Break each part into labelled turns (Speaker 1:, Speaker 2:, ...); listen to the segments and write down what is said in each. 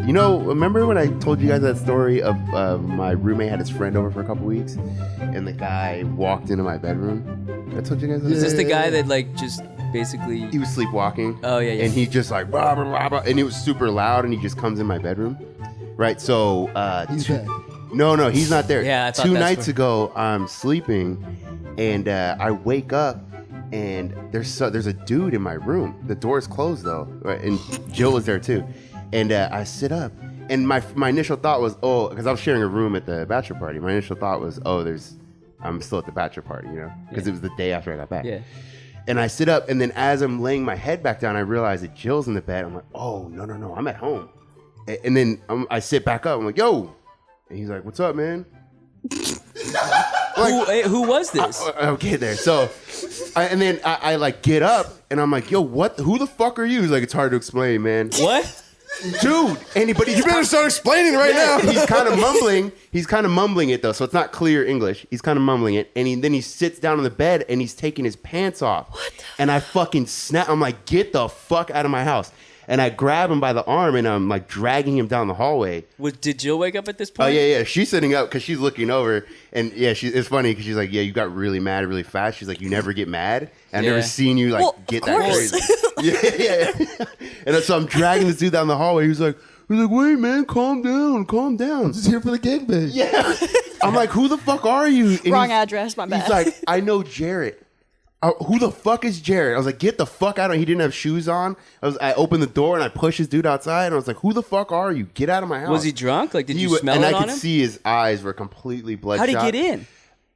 Speaker 1: You know, remember when I told you guys that story of my roommate had his friend over for a couple weeks, and the guy walked into my bedroom? I told you guys that.
Speaker 2: Is this the guy that like just basically?
Speaker 1: He was sleepwalking.
Speaker 2: Oh yeah.
Speaker 1: And he just like blah, blah, blah, blah, and it was super loud, and he just comes in my bedroom, right? So
Speaker 3: He's back.
Speaker 1: No, he's not there.
Speaker 2: Yeah, I thought
Speaker 1: 2
Speaker 2: that's
Speaker 1: nights ago, I'm sleeping, and I wake up, and there's a dude in my room. The door's closed though, right? And Jill was there too. And I sit up, and my initial thought was, because I was sharing a room at the bachelor party. My initial thought was, I'm still at the bachelor party, you know, because it was the day after I got back.
Speaker 2: Yeah.
Speaker 1: And I sit up, and then as I'm laying my head back down, I realize that Jill's in the bed. I'm like, oh, no, I'm at home. And then I sit back up. I'm like, yo. And he's like, what's up, man?
Speaker 2: Who was this?
Speaker 1: I'll get there. So, I like get up, and I'm like, yo, who the fuck are you? He's like, it's hard to explain, man.
Speaker 2: What?
Speaker 1: Dude, but
Speaker 4: you better start explaining right now.
Speaker 1: He's kind of mumbling. He's kind of mumbling it though, so it's not clear English. He's kind of mumbling it, and then he sits down on the bed and he's taking his pants off.
Speaker 2: What?
Speaker 1: And I fucking snap. I'm like, get the fuck out of my house! And I grab him by the arm and I'm like dragging him down the hallway.
Speaker 2: Did Jill wake up at this point?
Speaker 1: Oh yeah. She's sitting up because she's looking over, and yeah, it's funny because she's like, yeah, you got really mad really fast. She's like, you never get mad. And I've never seen you like get that crazy. yeah. And so I'm dragging this dude down the hallway. He's like, wait, man, calm down.
Speaker 3: I'm just here for the gangbang.
Speaker 1: Yeah. I'm like, who the fuck are you? And
Speaker 5: Wrong address, my bad.
Speaker 1: He's like, I know Jarrett. Who the fuck is Jarrett? I was like, get the fuck out of here. He didn't have shoes on. I opened the door and I pushed this dude outside, and I was like, who the fuck are you? Get out of my house.
Speaker 2: Was he drunk? Like, did you smell it on him?
Speaker 1: And I could see his eyes were completely bloodshot.
Speaker 2: How'd he get in?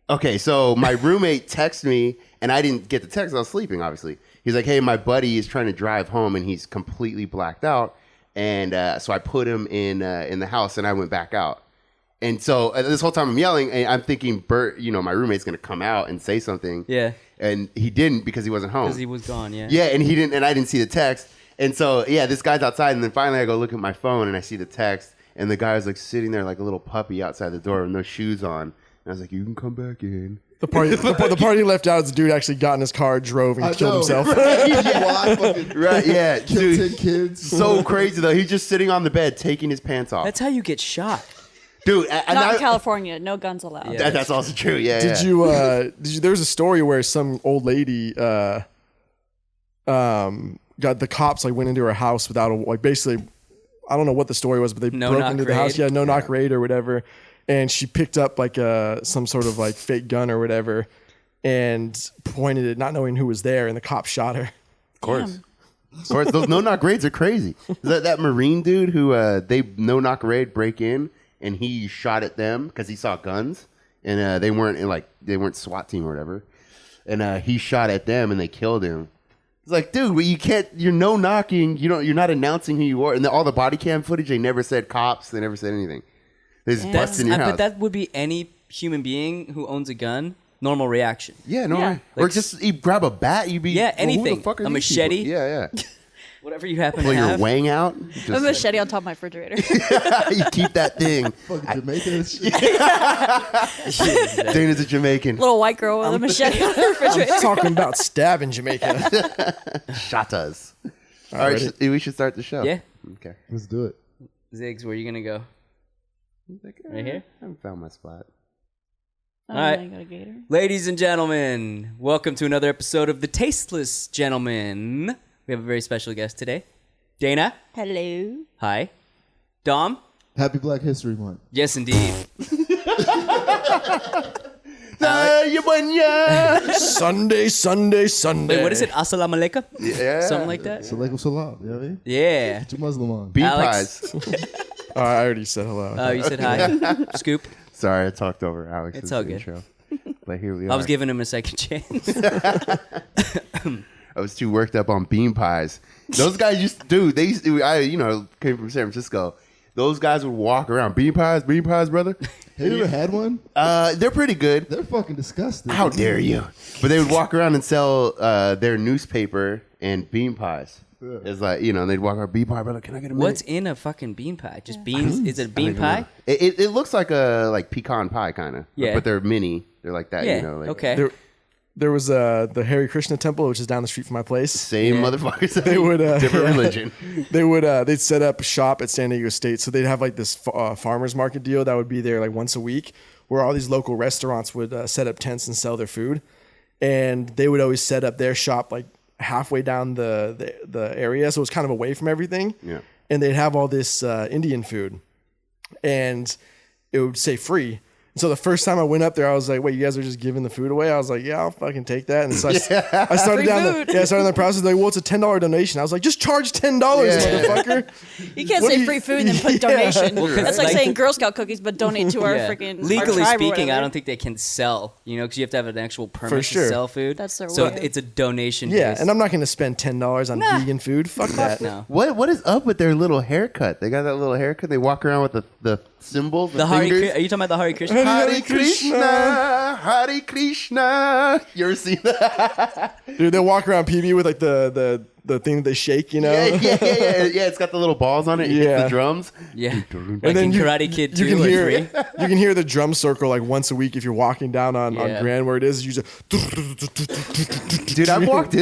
Speaker 1: Okay, so my roommate texted me, and I didn't get the text. I was sleeping, obviously. He's like, hey, my buddy is trying to drive home, and he's completely blacked out. And so I put him in the house, and I went back out. And so this whole time I'm yelling, and I'm thinking Bert, my roommate's going to come out and say something.
Speaker 2: Yeah.
Speaker 1: And he didn't because he wasn't home.
Speaker 2: Because he was gone, yeah.
Speaker 1: Yeah, and he didn't, and I didn't see the text. And so, yeah, this guy's outside, and then finally I go look at my phone, and I see the text, and the guy's like sitting there like a little puppy outside the door with no shoes on. And I was like, you can come back in.
Speaker 4: The party left out is the dude actually got in his car, drove, and killed himself.
Speaker 1: Right, yeah.
Speaker 3: Killed
Speaker 1: Dude,
Speaker 3: 10 kids.
Speaker 1: so crazy, though. He's just sitting on the bed, taking his pants off.
Speaker 2: That's how you get shot.
Speaker 1: Dude,
Speaker 5: Not in California. No guns allowed.
Speaker 2: Yeah.
Speaker 1: That's also true, yeah.
Speaker 4: Did you there was a story where some old lady got the cops like went into her house without basically, I don't know what the story was, but they broke into the house. Yeah, no knock raid or whatever. And she picked up like some sort of like fake gun or whatever and pointed it, not knowing who was there, and the cop shot her.
Speaker 1: Of course. Of course, those no-knock raids are crazy. That Marine dude who they no-knock raid break in, and he shot at them because he saw guns, and they weren't SWAT team or whatever, and he shot at them and they killed him. It's like, dude, you can't. You're no knocking. You're not announcing who you are. And all the body cam footage, they never said cops. They never said anything. They just bust in your house.
Speaker 2: But that would be any human being who owns a gun. Normal reaction.
Speaker 1: Yeah, no.
Speaker 5: Yeah.
Speaker 1: Or just you grab a bat. You'd be
Speaker 2: anything.
Speaker 1: Who the fuck are
Speaker 2: A
Speaker 1: these
Speaker 2: machete.
Speaker 1: people? Yeah.
Speaker 2: Whatever you happen
Speaker 1: Pull
Speaker 2: to
Speaker 1: your
Speaker 2: have.
Speaker 1: wang out.
Speaker 5: A machete on top of my refrigerator.
Speaker 1: You keep that thing.
Speaker 3: Fucking Jamaican shit.
Speaker 1: Dana's a Jamaican.
Speaker 5: Little white girl with a machete on the refrigerator.
Speaker 4: I'm talking about stabbing Jamaica.
Speaker 1: Shatas. All right, we should start the show.
Speaker 2: Yeah.
Speaker 1: Okay.
Speaker 3: Let's do it.
Speaker 2: Ziggs, where are you going to go? Right here?
Speaker 1: I haven't found my spot.
Speaker 5: Oh,
Speaker 2: All right.
Speaker 5: I got a gator.
Speaker 2: Ladies and gentlemen, welcome to another episode of the Tasteless Gentlemen. We have a very special guest today. Dana.
Speaker 5: Hello.
Speaker 2: Hi. Dom.
Speaker 3: Happy Black History Month.
Speaker 2: Yes, indeed.
Speaker 4: Sunday.
Speaker 2: Wait, what is it? Assalamu alaikum?
Speaker 1: Yeah.
Speaker 2: Something like that?
Speaker 3: Salaikum salam. You know what I mean?
Speaker 2: Yeah.
Speaker 3: Get your Muslim on.
Speaker 1: Bean
Speaker 2: Alex.
Speaker 1: pies.
Speaker 4: I already said hello.
Speaker 2: Oh, you said hi. Scoop.
Speaker 1: Sorry, I talked over Alex.
Speaker 2: It's all good.
Speaker 1: Intro. But here we are.
Speaker 2: I was giving him a second chance.
Speaker 1: I was too worked up on bean pies. Those guys used to came from San Francisco. Those guys would walk around. Bean pies, brother.
Speaker 3: Have you ever had one?
Speaker 1: They're pretty good.
Speaker 3: They're fucking disgusting.
Speaker 1: How dare you? But they would walk around and sell their newspaper and bean pies. Yeah. It's like, they'd walk around, bean pie, brother, can I get a minute?
Speaker 2: What's in a fucking bean pie? Just beans? Is it a bean pie?
Speaker 1: It looks like a pecan pie, kind of.
Speaker 2: Yeah.
Speaker 1: But they're mini. They're like that,
Speaker 2: Yeah, okay.
Speaker 4: there was the Hare Krishna temple, which is down the street from my place.
Speaker 1: Same motherfuckers.
Speaker 4: They would
Speaker 1: different religion.
Speaker 4: They'd set up shop at San Diego State, so they'd have like this farmers market deal that would be there like once a week, where all these local restaurants would set up tents and sell their food, and they would always set up their shop like halfway down the area, so it was kind of away from everything.
Speaker 1: Yeah,
Speaker 4: and they'd have all this Indian food, and it would say free. So the first time I went up there, I was like, wait, you guys are just giving the food away? I was like, yeah, I'll fucking take that. And so I started down the process. Like, well, it's a $10 donation. I was like, just charge $10, motherfucker.
Speaker 5: You can't say free food and then put donation. That's like saying Girl Scout cookies, but donate to our freaking
Speaker 2: legally
Speaker 5: our
Speaker 2: speaking, I don't think they can sell, because you have to have an actual permit to sell food.
Speaker 5: That's so
Speaker 2: it's a donation.
Speaker 4: Yeah, and I'm not going to spend $10 on vegan food. Fuck that.
Speaker 2: No.
Speaker 1: What is up with their little haircut? They got that little haircut. They walk around with the symbols. The
Speaker 2: are
Speaker 1: fingers.
Speaker 2: you talking about the Hare Krishna?
Speaker 1: Hare Krishna, Hare Krishna. You ever seen that?
Speaker 4: Dude, they walk around PB with like the thing that they shake,
Speaker 1: Yeah. It's got the little balls on it. It hits the drums.
Speaker 2: Yeah.
Speaker 4: And
Speaker 2: Like
Speaker 4: then
Speaker 2: in Karate Kid 2
Speaker 4: you can
Speaker 2: or
Speaker 4: hear
Speaker 2: 3.
Speaker 4: you can hear the drum circle like once a week if you're walking down on Grand where it is. You just
Speaker 1: Dude, I walked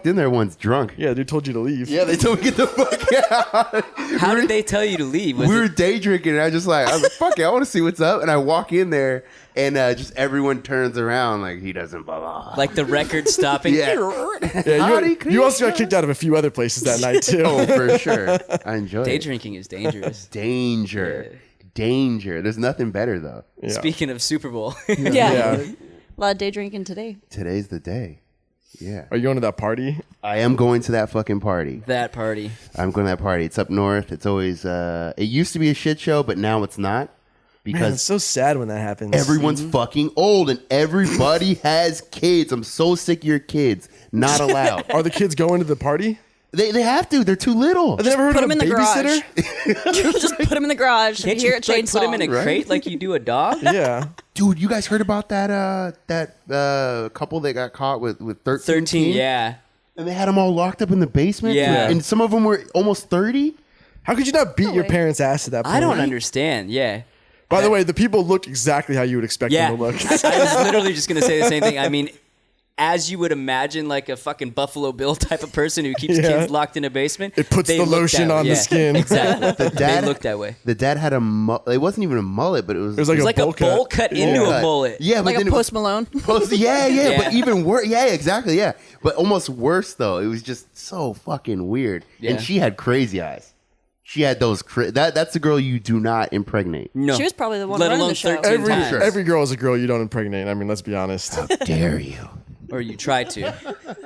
Speaker 1: in there once drunk.
Speaker 4: yeah, dude told you to leave.
Speaker 1: Yeah, they told me to get the fuck out.
Speaker 2: How did they tell you to leave?
Speaker 1: We were day drinking, and I was like, fuck it, I want to see what's up. And I walk in there, and just everyone turns around like he doesn't blah blah.
Speaker 2: Like the record stopping?
Speaker 1: Yeah.
Speaker 4: You also got kicked out of a few other places that night too.
Speaker 1: Oh, for sure. I enjoy
Speaker 2: Day
Speaker 1: it.
Speaker 2: drinking is dangerous.
Speaker 1: Danger. There's nothing better though.
Speaker 4: Yeah.
Speaker 2: Speaking of Super Bowl.
Speaker 5: Yeah. A lot of day drinking today.
Speaker 1: Today's the day. Yeah.
Speaker 4: Are you going to that party?
Speaker 1: I am going to that fucking party.
Speaker 2: That party.
Speaker 1: I'm going to that party. It's up north. It's always it used to be a shit show, but now it's not.
Speaker 4: Man,
Speaker 1: Because
Speaker 4: it's so sad when that happens.
Speaker 1: everyone's fucking old and everybody has kids. I'm so sick of your kids. Not allowed.
Speaker 4: Are the kids going to the party?
Speaker 1: They have to. They're too little.
Speaker 4: Have they ever heard
Speaker 5: Put
Speaker 4: of a
Speaker 5: them in the garage.
Speaker 4: babysitter?
Speaker 5: Just put them in the garage.
Speaker 2: Can't
Speaker 5: Hear
Speaker 2: you
Speaker 5: it chainsaw.
Speaker 2: put him in a crate like you do a dog?
Speaker 4: Yeah.
Speaker 1: Dude, you guys heard about that couple that got caught with 13?
Speaker 2: 13, yeah.
Speaker 1: And they had them all locked up in the basement?
Speaker 2: Yeah.
Speaker 1: And some of them were almost 30?
Speaker 4: How could you not beat your
Speaker 5: way.
Speaker 4: parents' ass at that point?
Speaker 2: I don't understand. Yeah.
Speaker 4: By the way, the people looked exactly how you would expect
Speaker 2: Yeah.
Speaker 4: them to look.
Speaker 2: I was literally just going to say the same thing. I mean, as you would imagine, like a fucking Buffalo Bill type of person who keeps kids locked in a basement.
Speaker 4: It puts
Speaker 2: they
Speaker 4: the
Speaker 2: look
Speaker 4: lotion
Speaker 2: that way.
Speaker 4: on the skin.
Speaker 2: Exactly.
Speaker 1: dad-
Speaker 2: They look that way.
Speaker 1: The dad had a mullet. It wasn't even a mullet, but it was...
Speaker 4: It was like
Speaker 2: It's
Speaker 4: a
Speaker 2: like
Speaker 4: bowl
Speaker 2: a bowl cut into a mullet.
Speaker 1: Yeah, but
Speaker 5: Like
Speaker 1: then
Speaker 5: a
Speaker 1: it was
Speaker 5: Post Malone.
Speaker 1: yeah, but
Speaker 2: Yeah.
Speaker 1: even worse. Yeah, exactly, yeah. But almost worse, though. It was just so fucking weird.
Speaker 2: Yeah.
Speaker 1: And she had crazy eyes. She had those... that's the girl you do not impregnate.
Speaker 2: No.
Speaker 5: She was probably the one
Speaker 2: Let
Speaker 5: running
Speaker 2: alone
Speaker 5: the show.
Speaker 2: 13
Speaker 4: Every,
Speaker 2: times.
Speaker 4: every girl is a girl you don't impregnate. I mean, let's be honest.
Speaker 1: How dare you?
Speaker 2: Or you try to.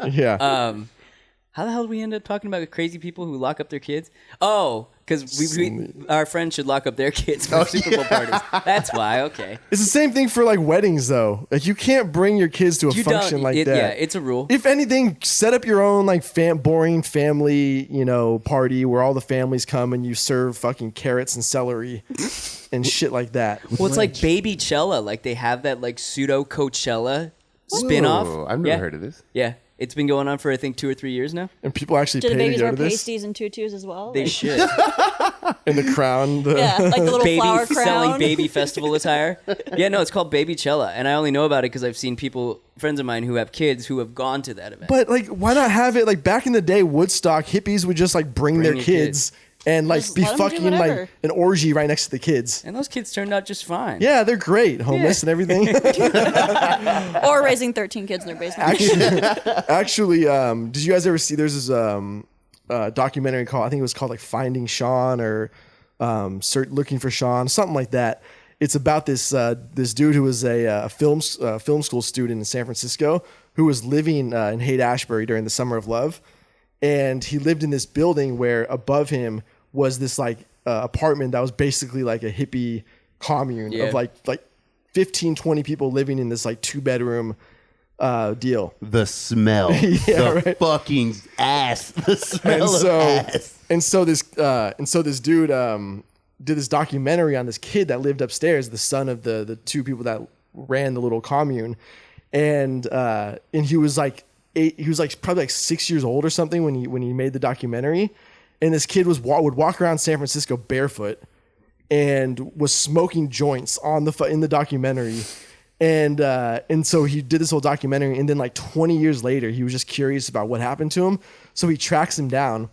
Speaker 4: Yeah.
Speaker 2: How the hell did we end up talking about crazy people who lock up their kids? Oh, because our friends should lock up their kids for Super Bowl parties. That's why. Okay.
Speaker 4: It's the same thing for like weddings, though. Like you can't bring your kids to a
Speaker 2: You
Speaker 4: function
Speaker 2: don't.
Speaker 4: like
Speaker 2: it,
Speaker 4: that.
Speaker 2: Yeah, it's a rule.
Speaker 4: If anything, set up your own like boring family, party where all the families come and you serve fucking carrots and celery and shit like that.
Speaker 2: Well, it's like Baby Cella. Like they have that like pseudo Coachella spin-off.
Speaker 1: Whoa, I've never heard of this.
Speaker 2: Yeah. It's been going on for I think 2 or 3 years now.
Speaker 4: And people actually
Speaker 5: Do the
Speaker 4: pay to
Speaker 5: babies
Speaker 4: go
Speaker 5: wear
Speaker 4: to this.
Speaker 5: pasties and tutus as well?
Speaker 2: They
Speaker 5: Like-
Speaker 2: should.
Speaker 4: And the crown.
Speaker 5: Yeah, like the little
Speaker 2: Baby
Speaker 5: flower
Speaker 2: selling
Speaker 5: crown.
Speaker 2: baby festival attire. Yeah, no, it's called Baby Cella, and I only know about it because I've seen friends of mine who have kids who have gone to that event.
Speaker 4: But like, why not have it like back in the day? Woodstock hippies would just like bring their
Speaker 2: your
Speaker 4: kids and like
Speaker 5: Just
Speaker 4: be
Speaker 5: let 'em do
Speaker 4: fucking
Speaker 5: whatever.
Speaker 4: like an orgy right next to the kids.
Speaker 2: And those kids turned out just fine.
Speaker 4: Yeah, they're great, homeless and everything.
Speaker 5: Or raising 13 kids in their basement.
Speaker 4: Actually, did you guys ever see? There's this documentary called, I think it was called like Finding Sean or Looking for Sean, something like that. It's about this dude who was a film school student in San Francisco who was living in Haight-Ashbury during the Summer of Love, and he lived in this building where above him was this like apartment that was basically like a hippie commune of like 15, 20 people living in this like 2-bedroom deal.
Speaker 1: The smell. The fucking ass. The smell of ass.
Speaker 4: And so this dude did this documentary on this kid that lived upstairs, the son of the two people that ran the little commune, and he was like 8. He was like probably like 6 years old or something when he made the documentary, and this kid would walk around San Francisco barefoot and was smoking joints in the documentary. And so he did this whole documentary, and then like 20 years later, he was just curious about what happened to him. So he tracks him down,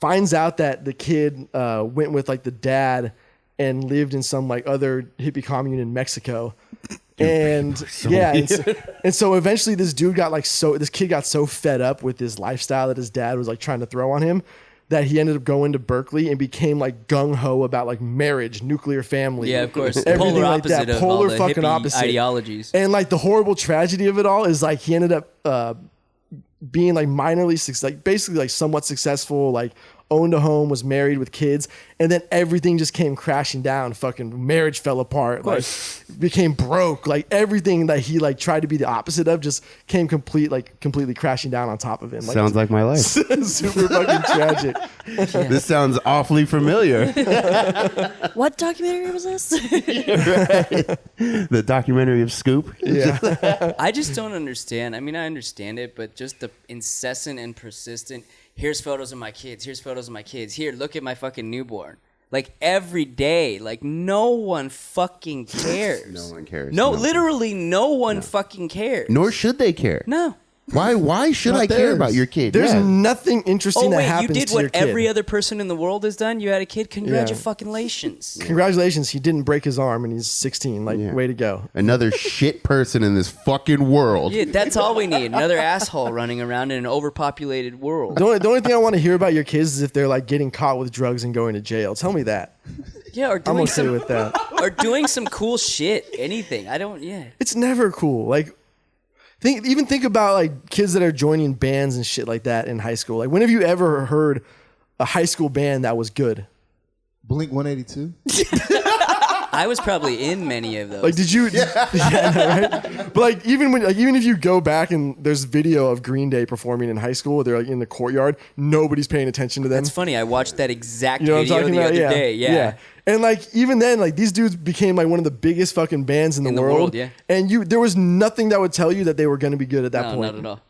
Speaker 4: finds out that the kid went with like the dad and lived in some like other hippie commune in Mexico. And and so eventually this kid got so fed up with this lifestyle that his dad was like trying to throw on him that he ended up going to Berkeley and became like gung-ho about like marriage, nuclear family.
Speaker 2: Yeah, of course.
Speaker 4: Everything
Speaker 2: Polar
Speaker 4: like
Speaker 2: opposite
Speaker 4: that.
Speaker 2: of
Speaker 4: Polar
Speaker 2: all the
Speaker 4: fucking
Speaker 2: hippie
Speaker 4: opposite.
Speaker 2: ideologies.
Speaker 4: And like the horrible tragedy of it all is like he ended up being like basically like somewhat successful, like owned a home, was married with kids, and then everything just came crashing down. Fucking marriage fell apart, like became broke, like everything that he like tried to be the opposite of just came completely crashing down on top of him. Like,
Speaker 1: Sounds like my life.
Speaker 4: super fucking tragic.
Speaker 1: This sounds awfully familiar.
Speaker 5: What documentary was this?
Speaker 1: The documentary of Scoop.
Speaker 4: Yeah.
Speaker 2: I just don't understand. I mean, I understand it, but just the incessant and persistent, here's photos of my kids, here's photos of my kids, here, look at my fucking newborn. Like every day, like no one fucking cares.
Speaker 1: No one cares.
Speaker 2: No, literally no one fucking cares.
Speaker 1: Nor should they care.
Speaker 2: No.
Speaker 1: Why should
Speaker 3: Not
Speaker 1: I care
Speaker 3: theirs.
Speaker 1: about your kid?
Speaker 4: There's
Speaker 1: Yeah.
Speaker 4: nothing interesting
Speaker 2: Oh
Speaker 4: that
Speaker 2: wait, you
Speaker 4: happens
Speaker 2: did
Speaker 4: to your
Speaker 2: what
Speaker 4: kid.
Speaker 2: every other person in the world has done? You had a kid? Congratulations.
Speaker 4: Congratulations, he didn't break his arm and he's 16. Like, way to go.
Speaker 1: Another shit person in this fucking world.
Speaker 2: Yeah, that's all we need. Another asshole running around in an overpopulated world.
Speaker 4: The only thing I want to hear about your kids is if they're like getting caught with drugs and going to jail. Tell me that.
Speaker 2: Yeah, or
Speaker 4: I'm
Speaker 2: doing
Speaker 4: okay with that.
Speaker 2: or doing some cool shit. Anything.
Speaker 4: It's never cool. Like, think about like kids that are joining bands and shit like that in high school. Like, when have you ever heard a high school band that was good?
Speaker 3: Blink 182.
Speaker 2: I was probably in many of those.
Speaker 4: Like, did you? Yeah, I know, right? But like, even if you go back and there's video of Green Day performing in high school, they're like in the courtyard, nobody's paying attention to them.
Speaker 2: That's funny. I watched that exact
Speaker 4: You know what I'm
Speaker 2: video
Speaker 4: talking
Speaker 2: the
Speaker 4: about?
Speaker 2: other day. Yeah.
Speaker 4: And like even then, like these dudes became like one of the biggest fucking bands in the world.
Speaker 2: Yeah.
Speaker 4: And there was nothing that would tell you that they were going to be good at that
Speaker 2: No,
Speaker 4: point.
Speaker 2: not at all.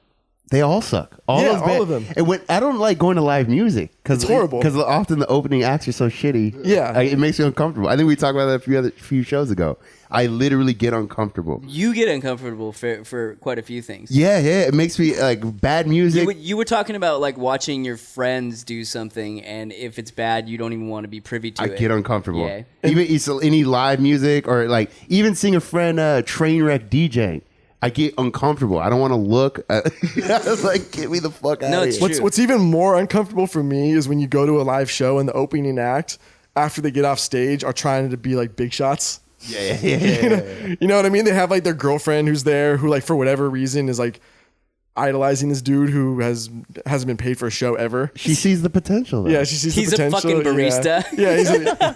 Speaker 1: They all suck. All
Speaker 4: of them.
Speaker 1: And I don't like going to live music because
Speaker 4: It's horrible.
Speaker 1: Because often the opening acts are so shitty.
Speaker 4: Yeah.
Speaker 1: It makes you uncomfortable. I think we talked about that a few shows ago. I literally get uncomfortable.
Speaker 2: You get uncomfortable for quite a few things.
Speaker 1: Yeah. It makes me like bad music.
Speaker 2: You were talking about like watching your friends do something, and if it's bad, you don't even want to be privy to it.
Speaker 1: I get uncomfortable.
Speaker 2: Yeah.
Speaker 1: Even any live music or like even seeing a friend train wreck DJ. I get uncomfortable. I don't want to look. Like, get me the fuck out of
Speaker 2: it's
Speaker 1: here.
Speaker 2: true.
Speaker 4: What's even more uncomfortable for me is when you go to a live show and the opening act, after they get off stage, are trying to be like big shots.
Speaker 1: Yeah.
Speaker 4: You know what I mean? They have like their girlfriend who's there who like for whatever reason is like idolizing this dude who hasn't been paid for a show ever.
Speaker 1: She sees the potential. Though.
Speaker 4: Yeah, she sees
Speaker 2: He's
Speaker 4: the
Speaker 2: a
Speaker 4: potential.
Speaker 2: fucking barista.
Speaker 4: Yeah,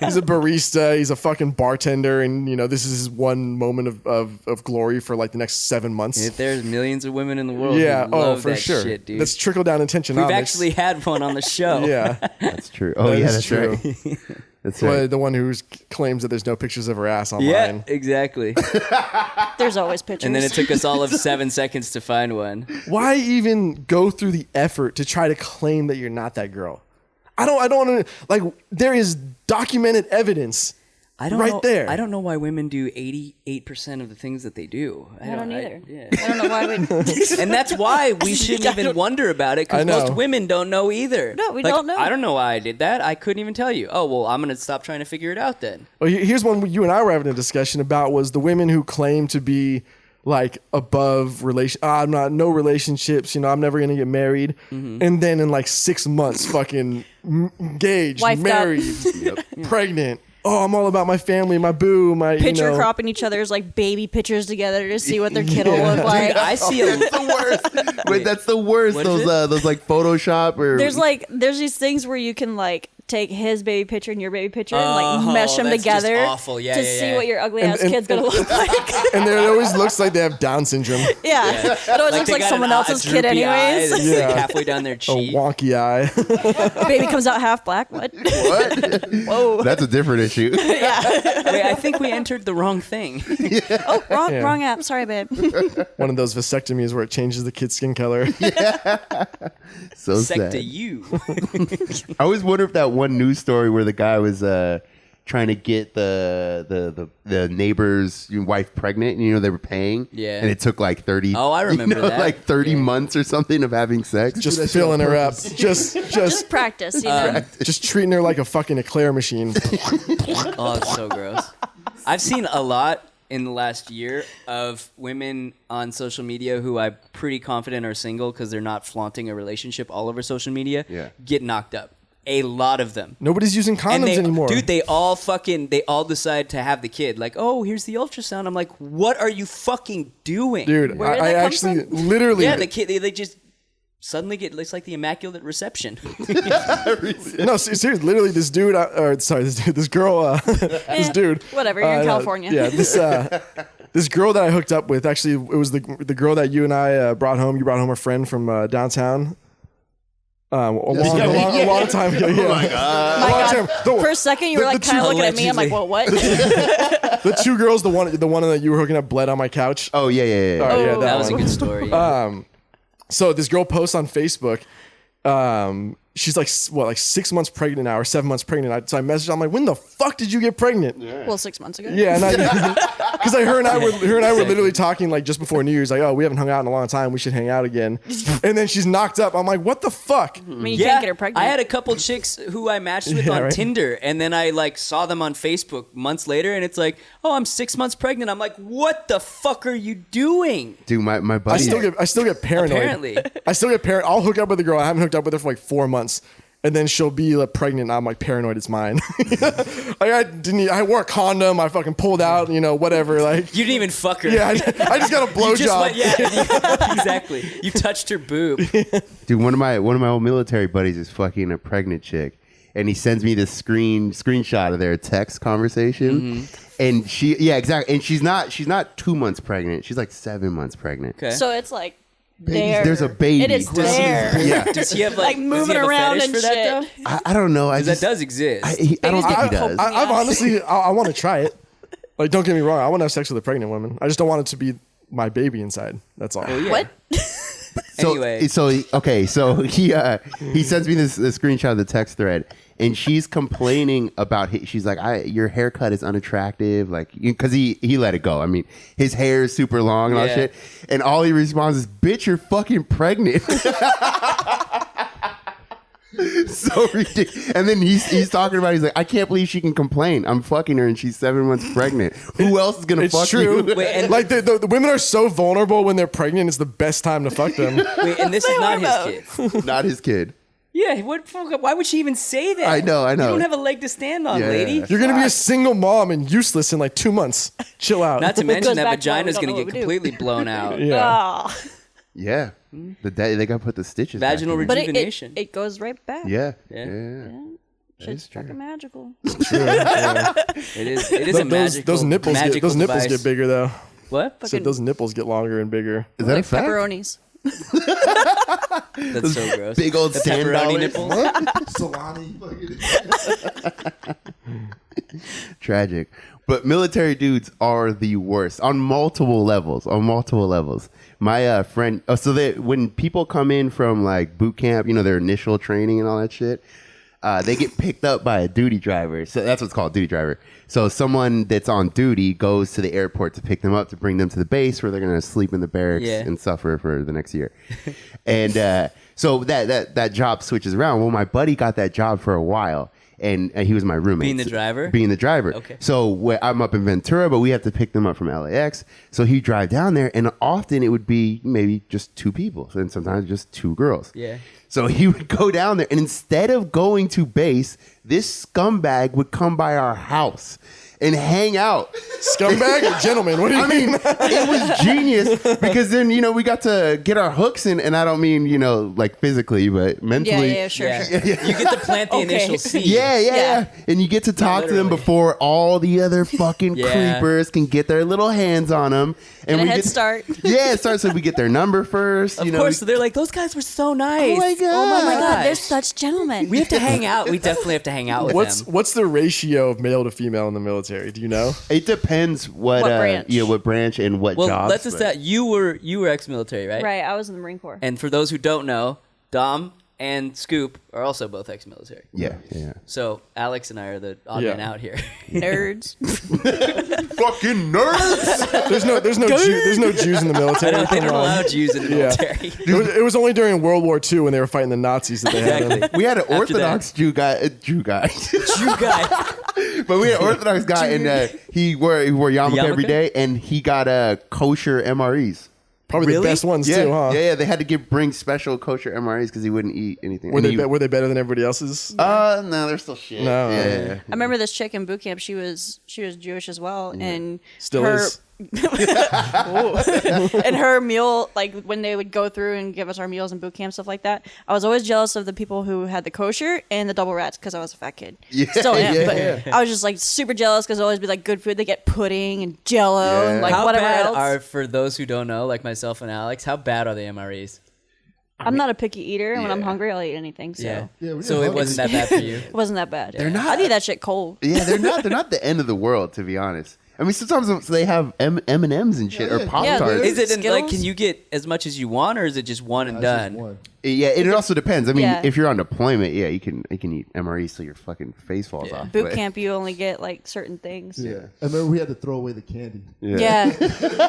Speaker 4: he's a barista. He's a fucking bartender, and you know this is his one moment of glory for like the next 7 months.
Speaker 2: If there's millions of women in the world
Speaker 4: Yeah,
Speaker 2: who love
Speaker 4: for
Speaker 2: that
Speaker 4: sure.
Speaker 2: shit, dude.
Speaker 4: That's trickle down intention.
Speaker 2: We've actually had one on the show.
Speaker 4: yeah,
Speaker 1: That's true. Oh, yeah, that's
Speaker 4: true.
Speaker 1: right. That's
Speaker 4: Well,
Speaker 1: right.
Speaker 4: the one who claims that there's no pictures of her ass online.
Speaker 2: Yeah, exactly.
Speaker 5: There's always pictures.
Speaker 2: And then it took us all of 7 seconds to find one.
Speaker 4: Why even go through the effort to try to claim that you're not that girl? I don't want to, like, there is documented evidence
Speaker 2: I don't
Speaker 4: right
Speaker 2: know,
Speaker 4: there.
Speaker 2: I don't know why women do 88% of the things that they do.
Speaker 5: I don't either.
Speaker 2: Yeah.
Speaker 5: I don't know why we.
Speaker 2: And that's why we shouldn't even wonder about it,
Speaker 4: I
Speaker 2: because
Speaker 4: know.
Speaker 2: most women don't know either.
Speaker 5: No, we
Speaker 2: Like,
Speaker 5: don't know.
Speaker 2: I don't know why I did that. I couldn't even tell you. Oh, well, I'm going to stop trying to figure it out then.
Speaker 4: Well, here's one you and I were having a discussion about was the women who claim to be like above no relationships, you know, I'm never going to get married.
Speaker 2: Mm-hmm.
Speaker 4: And then in like 6 months, fucking engaged,
Speaker 5: Wifed up.
Speaker 4: married, pregnant. Oh, I'm all about my family, my boo, my
Speaker 5: Picture
Speaker 4: you know.
Speaker 5: cropping each other's like baby pictures together to see what their kid will look like.
Speaker 2: Dude, I see a
Speaker 1: the worst. Wait, that's the worst.
Speaker 2: What is
Speaker 1: Those like Photoshop or
Speaker 5: There's these things where you can like take his baby picture and your baby picture and like mesh them
Speaker 2: that's just
Speaker 5: together
Speaker 2: awful. Yeah,
Speaker 5: to
Speaker 2: yeah,
Speaker 5: see
Speaker 2: yeah.
Speaker 5: what your ugly ass
Speaker 4: And-
Speaker 5: kid's gonna look like.
Speaker 4: And then it always looks like they have Down syndrome.
Speaker 5: Yeah. It always looks
Speaker 2: they
Speaker 5: like
Speaker 2: got
Speaker 5: someone
Speaker 2: a
Speaker 5: else's kid
Speaker 2: droopy eye
Speaker 5: anyways.
Speaker 2: that's
Speaker 4: Yeah.
Speaker 2: like halfway down their
Speaker 4: A
Speaker 2: cheek.
Speaker 4: wonky eye.
Speaker 5: Baby comes out half black. What?
Speaker 1: what?
Speaker 5: Whoa.
Speaker 1: That's a different issue.
Speaker 2: Wait, I think we entered the wrong thing.
Speaker 5: Oh, wrong,
Speaker 4: Yeah.
Speaker 5: wrong app. Sorry, babe.
Speaker 4: One of those vasectomies where it changes the kid's skin color.
Speaker 1: So
Speaker 2: Sect
Speaker 1: sad.
Speaker 2: to you.
Speaker 1: I always wonder if that one news story where the guy was trying to get the neighbor's wife pregnant. And, they were paying.
Speaker 2: Yeah.
Speaker 1: And it took like 30.
Speaker 2: Oh, I remember that.
Speaker 1: Like 30 months or something of having sex.
Speaker 4: Just filling her up.
Speaker 5: Just practice, you know.
Speaker 4: Just treating her like a fucking eclair machine.
Speaker 2: Oh, it's so gross. I've seen a lot in the last year of women on social media who I'm pretty confident are single because they're not flaunting a relationship all over social media.
Speaker 1: Yeah.
Speaker 2: Get knocked up. A lot of them.
Speaker 4: Nobody's using condoms anymore.
Speaker 2: Dude, they all decide to have the kid. Like, oh, here's the ultrasound. I'm like, what are you fucking doing?
Speaker 4: Dude,
Speaker 5: Where did
Speaker 4: I
Speaker 5: that come
Speaker 4: actually
Speaker 5: from?
Speaker 4: literally.
Speaker 2: Yeah, the kid, they just suddenly it's like the immaculate reception.
Speaker 4: No, seriously, literally, this dude, this girl, this dude.
Speaker 5: Whatever, you're in California.
Speaker 4: Yeah, this girl that I hooked up with, actually, it was the girl that you and I brought home. You brought home a friend from downtown. A long time ago. Yeah.
Speaker 1: Oh my God.
Speaker 5: For a second, you were like kind of looking at me. I'm like, what?
Speaker 4: The two girls, the one that you were hooking up bled on my couch.
Speaker 1: Oh, yeah.
Speaker 4: Oh, yeah,
Speaker 2: That was a
Speaker 4: one.
Speaker 2: good story. Yeah.
Speaker 4: So this girl posts on Facebook. She's like 6 months pregnant now, or 7 months pregnant. So I messaged her. I'm like, when the fuck did you get pregnant?
Speaker 5: Well, 6 months ago.
Speaker 4: Yeah, because her and I were literally talking like just before New Year's, like, oh, we haven't hung out in a long time. We should hang out again. And then she's knocked up. I'm like, what the fuck?
Speaker 5: I mean, you can't get her pregnant.
Speaker 2: I had a couple chicks who I matched with on Tinder, and then I like saw them on Facebook months later, and it's like, oh, I'm 6 months pregnant. I'm like, what the fuck are you doing?
Speaker 1: Dude, my buddy.
Speaker 4: I still get paranoid.
Speaker 2: Apparently.
Speaker 4: I still get paranoid. I'll hook up with a girl. I haven't hooked up with her for like 4 months. And then she'll be like, pregnant. And I'm like paranoid it's mine. Like I wore a condom. I fucking pulled out, whatever. Like
Speaker 2: You didn't even fuck her.
Speaker 4: yeah, I just got a blowjob.
Speaker 2: Yeah, exactly. You touched her boob.
Speaker 1: Dude, one of my old military buddies is fucking a pregnant chick, and he sends me this screenshot of their text conversation, and exactly, and she's not 2 months pregnant, she's like 7 months pregnant.
Speaker 2: Okay.
Speaker 5: So it's like
Speaker 1: There's a baby.
Speaker 5: It is there.
Speaker 1: Yeah,
Speaker 2: Does he have
Speaker 5: Like moving around and
Speaker 2: for that,
Speaker 5: shit.
Speaker 2: though?
Speaker 1: I don't know.
Speaker 2: That does exist.
Speaker 1: I don't think he does.
Speaker 4: I've honestly, I want to try it. Like, don't get me wrong. I want to have sex with a pregnant woman. I just don't want it to be my baby inside. That's all.
Speaker 2: Yeah.
Speaker 5: What?
Speaker 2: Anyway.
Speaker 1: So he sends me this screenshot of the text thread, and she's complaining about she's like, your haircut is unattractive, like, because he let it go. I mean, his hair is super long and all that shit, and all he responds is, bitch, you're fucking pregnant. So ridiculous. And then he's talking about, he's like, I can't believe she can complain. I'm fucking her and she's 7 months pregnant. Who else is gonna fuck
Speaker 4: true.
Speaker 1: you?
Speaker 2: Wait, and,
Speaker 4: Like the women are so vulnerable when they're pregnant. It's the best time to fuck them.
Speaker 2: wait, and this is not his kid.
Speaker 1: Not his kid.
Speaker 2: Yeah, why would she even say that?
Speaker 1: I know.
Speaker 2: You don't have a leg to stand on, lady.
Speaker 4: You're gonna be a single mom and useless in like 2 months. Chill out.
Speaker 2: Not to mention
Speaker 5: Goes
Speaker 2: that
Speaker 5: back to why we
Speaker 2: vagina's
Speaker 5: don't
Speaker 2: going
Speaker 5: know
Speaker 2: to
Speaker 5: what
Speaker 2: get
Speaker 5: we do.
Speaker 2: completely blown out.
Speaker 4: Yeah.
Speaker 5: Oh.
Speaker 1: Yeah. They got to put the stitches back
Speaker 2: Vaginal
Speaker 1: in.
Speaker 5: But
Speaker 2: rejuvenation.
Speaker 5: it goes right back.
Speaker 1: Yeah.
Speaker 5: Shit's fucking magical.
Speaker 2: It is a magical
Speaker 4: those nipples
Speaker 2: device.
Speaker 4: get bigger though.
Speaker 2: What?
Speaker 4: So those nipples get longer and bigger.
Speaker 1: Is that
Speaker 5: Like
Speaker 1: a fact?
Speaker 5: pepperonis.
Speaker 2: That's so gross.
Speaker 1: Big old
Speaker 2: The
Speaker 1: sand
Speaker 2: pepperoni
Speaker 1: dollars.
Speaker 2: nipples.
Speaker 3: Salami.
Speaker 1: Tragic. But military dudes are the worst on multiple levels. My friend, when people come in from like boot camp, their initial training and all that shit, they get picked up by a duty driver. So that's what's called, duty driver. So someone that's on duty goes to the airport to pick them up to bring them to the base where they're going to sleep in the barracks and suffer for the next year. And so that job switches around. Well, my buddy got that job for a while. And he was my roommate.
Speaker 2: Being the driver?
Speaker 1: Being the driver.
Speaker 2: Okay.
Speaker 1: So I'm up in Ventura, but we have to pick them up from LAX. So he'd drive down there, and often it would be maybe just two people, and sometimes just two girls.
Speaker 2: Yeah.
Speaker 1: So he would go down there, and instead of going to base, this scumbag would come by our house and hang out.
Speaker 4: Scumbag or gentleman? What do you mean?
Speaker 1: It was genius because then, we got to get our hooks in, and I don't mean, like physically, but mentally.
Speaker 5: Yeah, sure.
Speaker 2: You get to plant the initial seed.
Speaker 1: Yeah. And you get to talk to them before all the other fucking creepers can get their little hands on them. And
Speaker 5: Get a head start.
Speaker 1: Yeah, it starts so we get their number first.
Speaker 2: Of course, so they're like, those guys were so nice.
Speaker 1: Oh my God.
Speaker 5: Oh my God, they're
Speaker 2: gosh.
Speaker 5: such gentlemen.
Speaker 2: We have to hang out. We definitely have to hang out with them.
Speaker 4: What's the ratio of male to female in the military? Do you know?
Speaker 1: It depends what
Speaker 5: branch.
Speaker 1: what branch and what
Speaker 2: Well,
Speaker 1: jobs.
Speaker 2: you were ex-military, right?
Speaker 5: Right, I was in the Marine Corps.
Speaker 2: And for those who don't know, Dom and Scoop are also both ex-military.
Speaker 1: Yeah.
Speaker 2: So Alex and I are the odd men out here.
Speaker 5: Nerds.
Speaker 1: Fucking nerds.
Speaker 4: There's no Jews in the military.
Speaker 2: They don't allow Jews in the military.
Speaker 4: It was only during World War II when they were fighting the Nazis that they had them.
Speaker 1: We had an Orthodox Jew guy.
Speaker 2: Jew guy.
Speaker 1: But we had an Orthodox guy, and he wore yarmulke every day, and he got kosher MREs.
Speaker 4: Probably the best ones too, huh?
Speaker 1: Yeah. They had to bring special kosher MREs because he wouldn't eat anything.
Speaker 4: Were they better than everybody else's?
Speaker 1: No, they're still shit.
Speaker 4: No.
Speaker 1: Yeah.
Speaker 5: I remember this chick in boot camp. She was Jewish as well, and
Speaker 4: Still is.
Speaker 5: and her meal, like when they would go through and give us our meals in boot camp, stuff like that, I was always jealous of the people who had the kosher and the double rats because I was a fat kid. Still am, but I was just like super jealous because always be like good food. They get pudding and Jello and like
Speaker 2: how
Speaker 5: whatever
Speaker 2: bad
Speaker 5: else.
Speaker 2: are, for those who don't know, like myself and Alex, how bad are the MREs?
Speaker 5: I'm not a picky eater, and when I'm hungry, I'll eat anything. So
Speaker 2: So it wasn't that bad for you.
Speaker 5: it wasn't that bad.
Speaker 1: They're not-
Speaker 5: I'd eat that shit cold.
Speaker 1: Yeah, they're not the end of the world, to be honest. I mean, sometimes they have M&Ms and shit, or Pop-Tarts.
Speaker 2: Is it
Speaker 5: Skittles?
Speaker 2: like, can you get as much as you want, or is it just one and done?
Speaker 1: Yeah, it also depends. I mean,
Speaker 5: Yeah.
Speaker 1: if you're on deployment, yeah, you can eat MREs till your fucking face falls off.
Speaker 5: Boot
Speaker 1: but-
Speaker 5: camp, you only get like certain things.
Speaker 3: Yeah. I remember we had to throw away the candy.
Speaker 5: Yeah.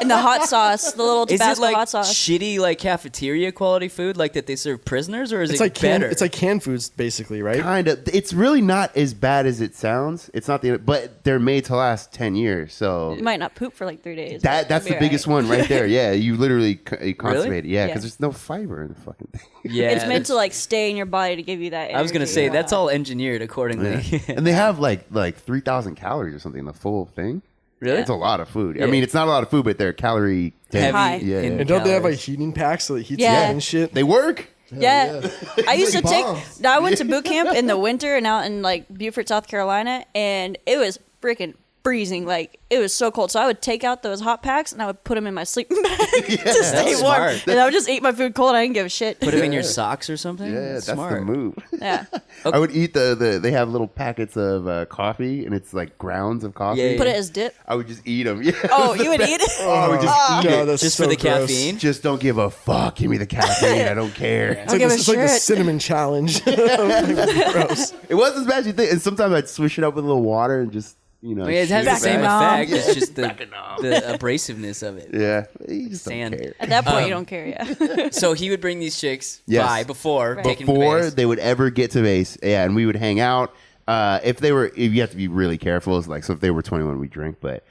Speaker 5: And the hot sauce, the little
Speaker 2: Is it
Speaker 5: Tabasco
Speaker 2: like
Speaker 5: hot sauce.
Speaker 2: shitty like cafeteria quality food like that they serve prisoners, or is
Speaker 4: It's
Speaker 2: it
Speaker 4: like
Speaker 2: better?
Speaker 4: it's like canned foods, basically, right?
Speaker 1: Kind of. It's really not as bad as it sounds. It's not but they're made to last 10 years. So
Speaker 5: You might not poop for like 3 days.
Speaker 1: that's the biggest one right there. Yeah, you literally constipated. Yeah,
Speaker 5: Yeah.
Speaker 1: because there's no fiber in the fucking thing.
Speaker 2: yeah,
Speaker 5: It's meant to like stay in your body to give you that energy.
Speaker 2: I was gonna say that's all engineered accordingly.
Speaker 1: And they have like 3,000 calories or something. The full thing.
Speaker 2: Really?
Speaker 1: It's a lot of food.
Speaker 2: Yeah.
Speaker 1: I mean, it's not a lot of food, but they're calorie dense.
Speaker 5: High.
Speaker 1: Yeah,
Speaker 2: in
Speaker 1: yeah.
Speaker 4: And don't they have like
Speaker 2: calories.
Speaker 4: heating packs so it heats
Speaker 5: Yeah.
Speaker 4: you up and shit?
Speaker 1: They work.
Speaker 5: Yeah. I used to take,
Speaker 3: bombs.
Speaker 5: I went to boot camp in the winter and out in like Beaufort, South Carolina, and it was freaking freezing. Like it was so cold. So I would take out those hot packs and I would put them in my sleeping bag to stay
Speaker 2: That's
Speaker 5: warm.
Speaker 2: smart.
Speaker 5: And I would just eat my food cold. I didn't give a shit.
Speaker 2: Put them in your socks or something.
Speaker 1: Yeah, that's
Speaker 2: smart.
Speaker 1: the move.
Speaker 5: Yeah.
Speaker 1: I would eat they have little packets of coffee, and it's like grounds of coffee.
Speaker 2: Yeah,
Speaker 5: Put it as dip.
Speaker 1: I would just eat them. Yeah.
Speaker 5: Oh, you would eat it?
Speaker 1: Oh, I would just eat
Speaker 4: No,
Speaker 1: it.
Speaker 4: that's
Speaker 2: Just
Speaker 4: so
Speaker 2: for the
Speaker 4: gross.
Speaker 2: caffeine.
Speaker 1: Just don't give a fuck. Give me the caffeine. I don't care.
Speaker 4: It's like,
Speaker 5: give a
Speaker 4: it's like the
Speaker 5: shit.
Speaker 4: cinnamon challenge. Gross.
Speaker 1: It wasn't as bad as you think. And sometimes I'd swish it up with a little water and just,
Speaker 2: I mean, it has
Speaker 1: shoot
Speaker 2: the same
Speaker 1: back.
Speaker 2: effect. It's just the abrasiveness of it.
Speaker 1: Yeah. You just
Speaker 2: Sand.
Speaker 1: don't care.
Speaker 5: At that point, you don't care, yeah.
Speaker 2: So he would bring these chicks
Speaker 1: Yes.
Speaker 2: by before
Speaker 5: Right.
Speaker 2: taking them to
Speaker 1: Before
Speaker 2: base.
Speaker 1: they would ever get to base, yeah, and we would hang out. If you have to be really careful. It's like, so if they were 21, we drink, but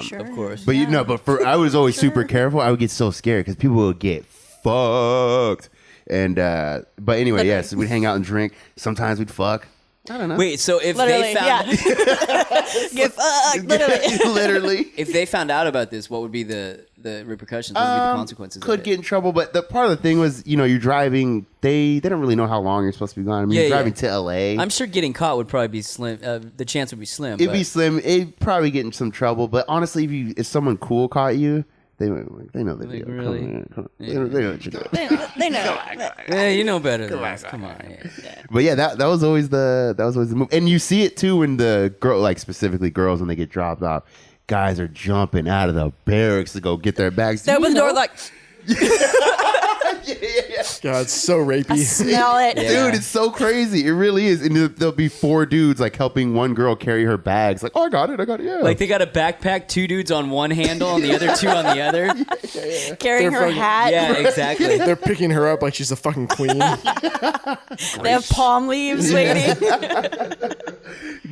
Speaker 5: Sure.
Speaker 2: Of course.
Speaker 1: But I was always super careful. I would get so scared because people would get fucked. And but anyway, yes, we'd hang out and drink. Sometimes we'd fuck. I don't know.
Speaker 2: Wait, so if
Speaker 5: Literally,
Speaker 2: they found
Speaker 5: Get fucked, literally.
Speaker 1: Literally.
Speaker 2: if they found out about this, what would be the repercussions? What would be the consequences?
Speaker 1: Could
Speaker 2: of
Speaker 1: get in trouble, but the part of the thing was, you're driving. They don't really know how long you're supposed to be gone. I mean, you're driving to LA.
Speaker 2: I'm sure getting caught would probably be slim. The chance would be slim.
Speaker 1: It'd
Speaker 2: but-
Speaker 1: be slim. It'd probably get in some trouble. But honestly, if someone cool caught you, they know the deal.
Speaker 2: really?
Speaker 1: Come on. They know what you're doing.
Speaker 5: They know.
Speaker 2: Yeah, you know better than us. Come on. Yeah.
Speaker 1: But yeah, that was always the move. And you see it too when the girl, like specifically girls, when they get dropped off, guys are jumping out of the barracks to go get their bags.
Speaker 5: They open the door like,
Speaker 4: God, it's so rapey.
Speaker 5: smell it.
Speaker 2: Yeah.
Speaker 1: Dude, it's so crazy. It really is. And there'll be 4 dudes like helping one girl carry her bags. Like, oh, I got it. Yeah.
Speaker 2: Like they got a backpack, 2 dudes on one handle and the other 2 on the other.
Speaker 5: Carrying
Speaker 4: They're
Speaker 5: her
Speaker 4: fucking-
Speaker 5: hat.
Speaker 2: Yeah, exactly.
Speaker 4: They're picking her up like she's a fucking queen.
Speaker 5: They have palm leaves waiting.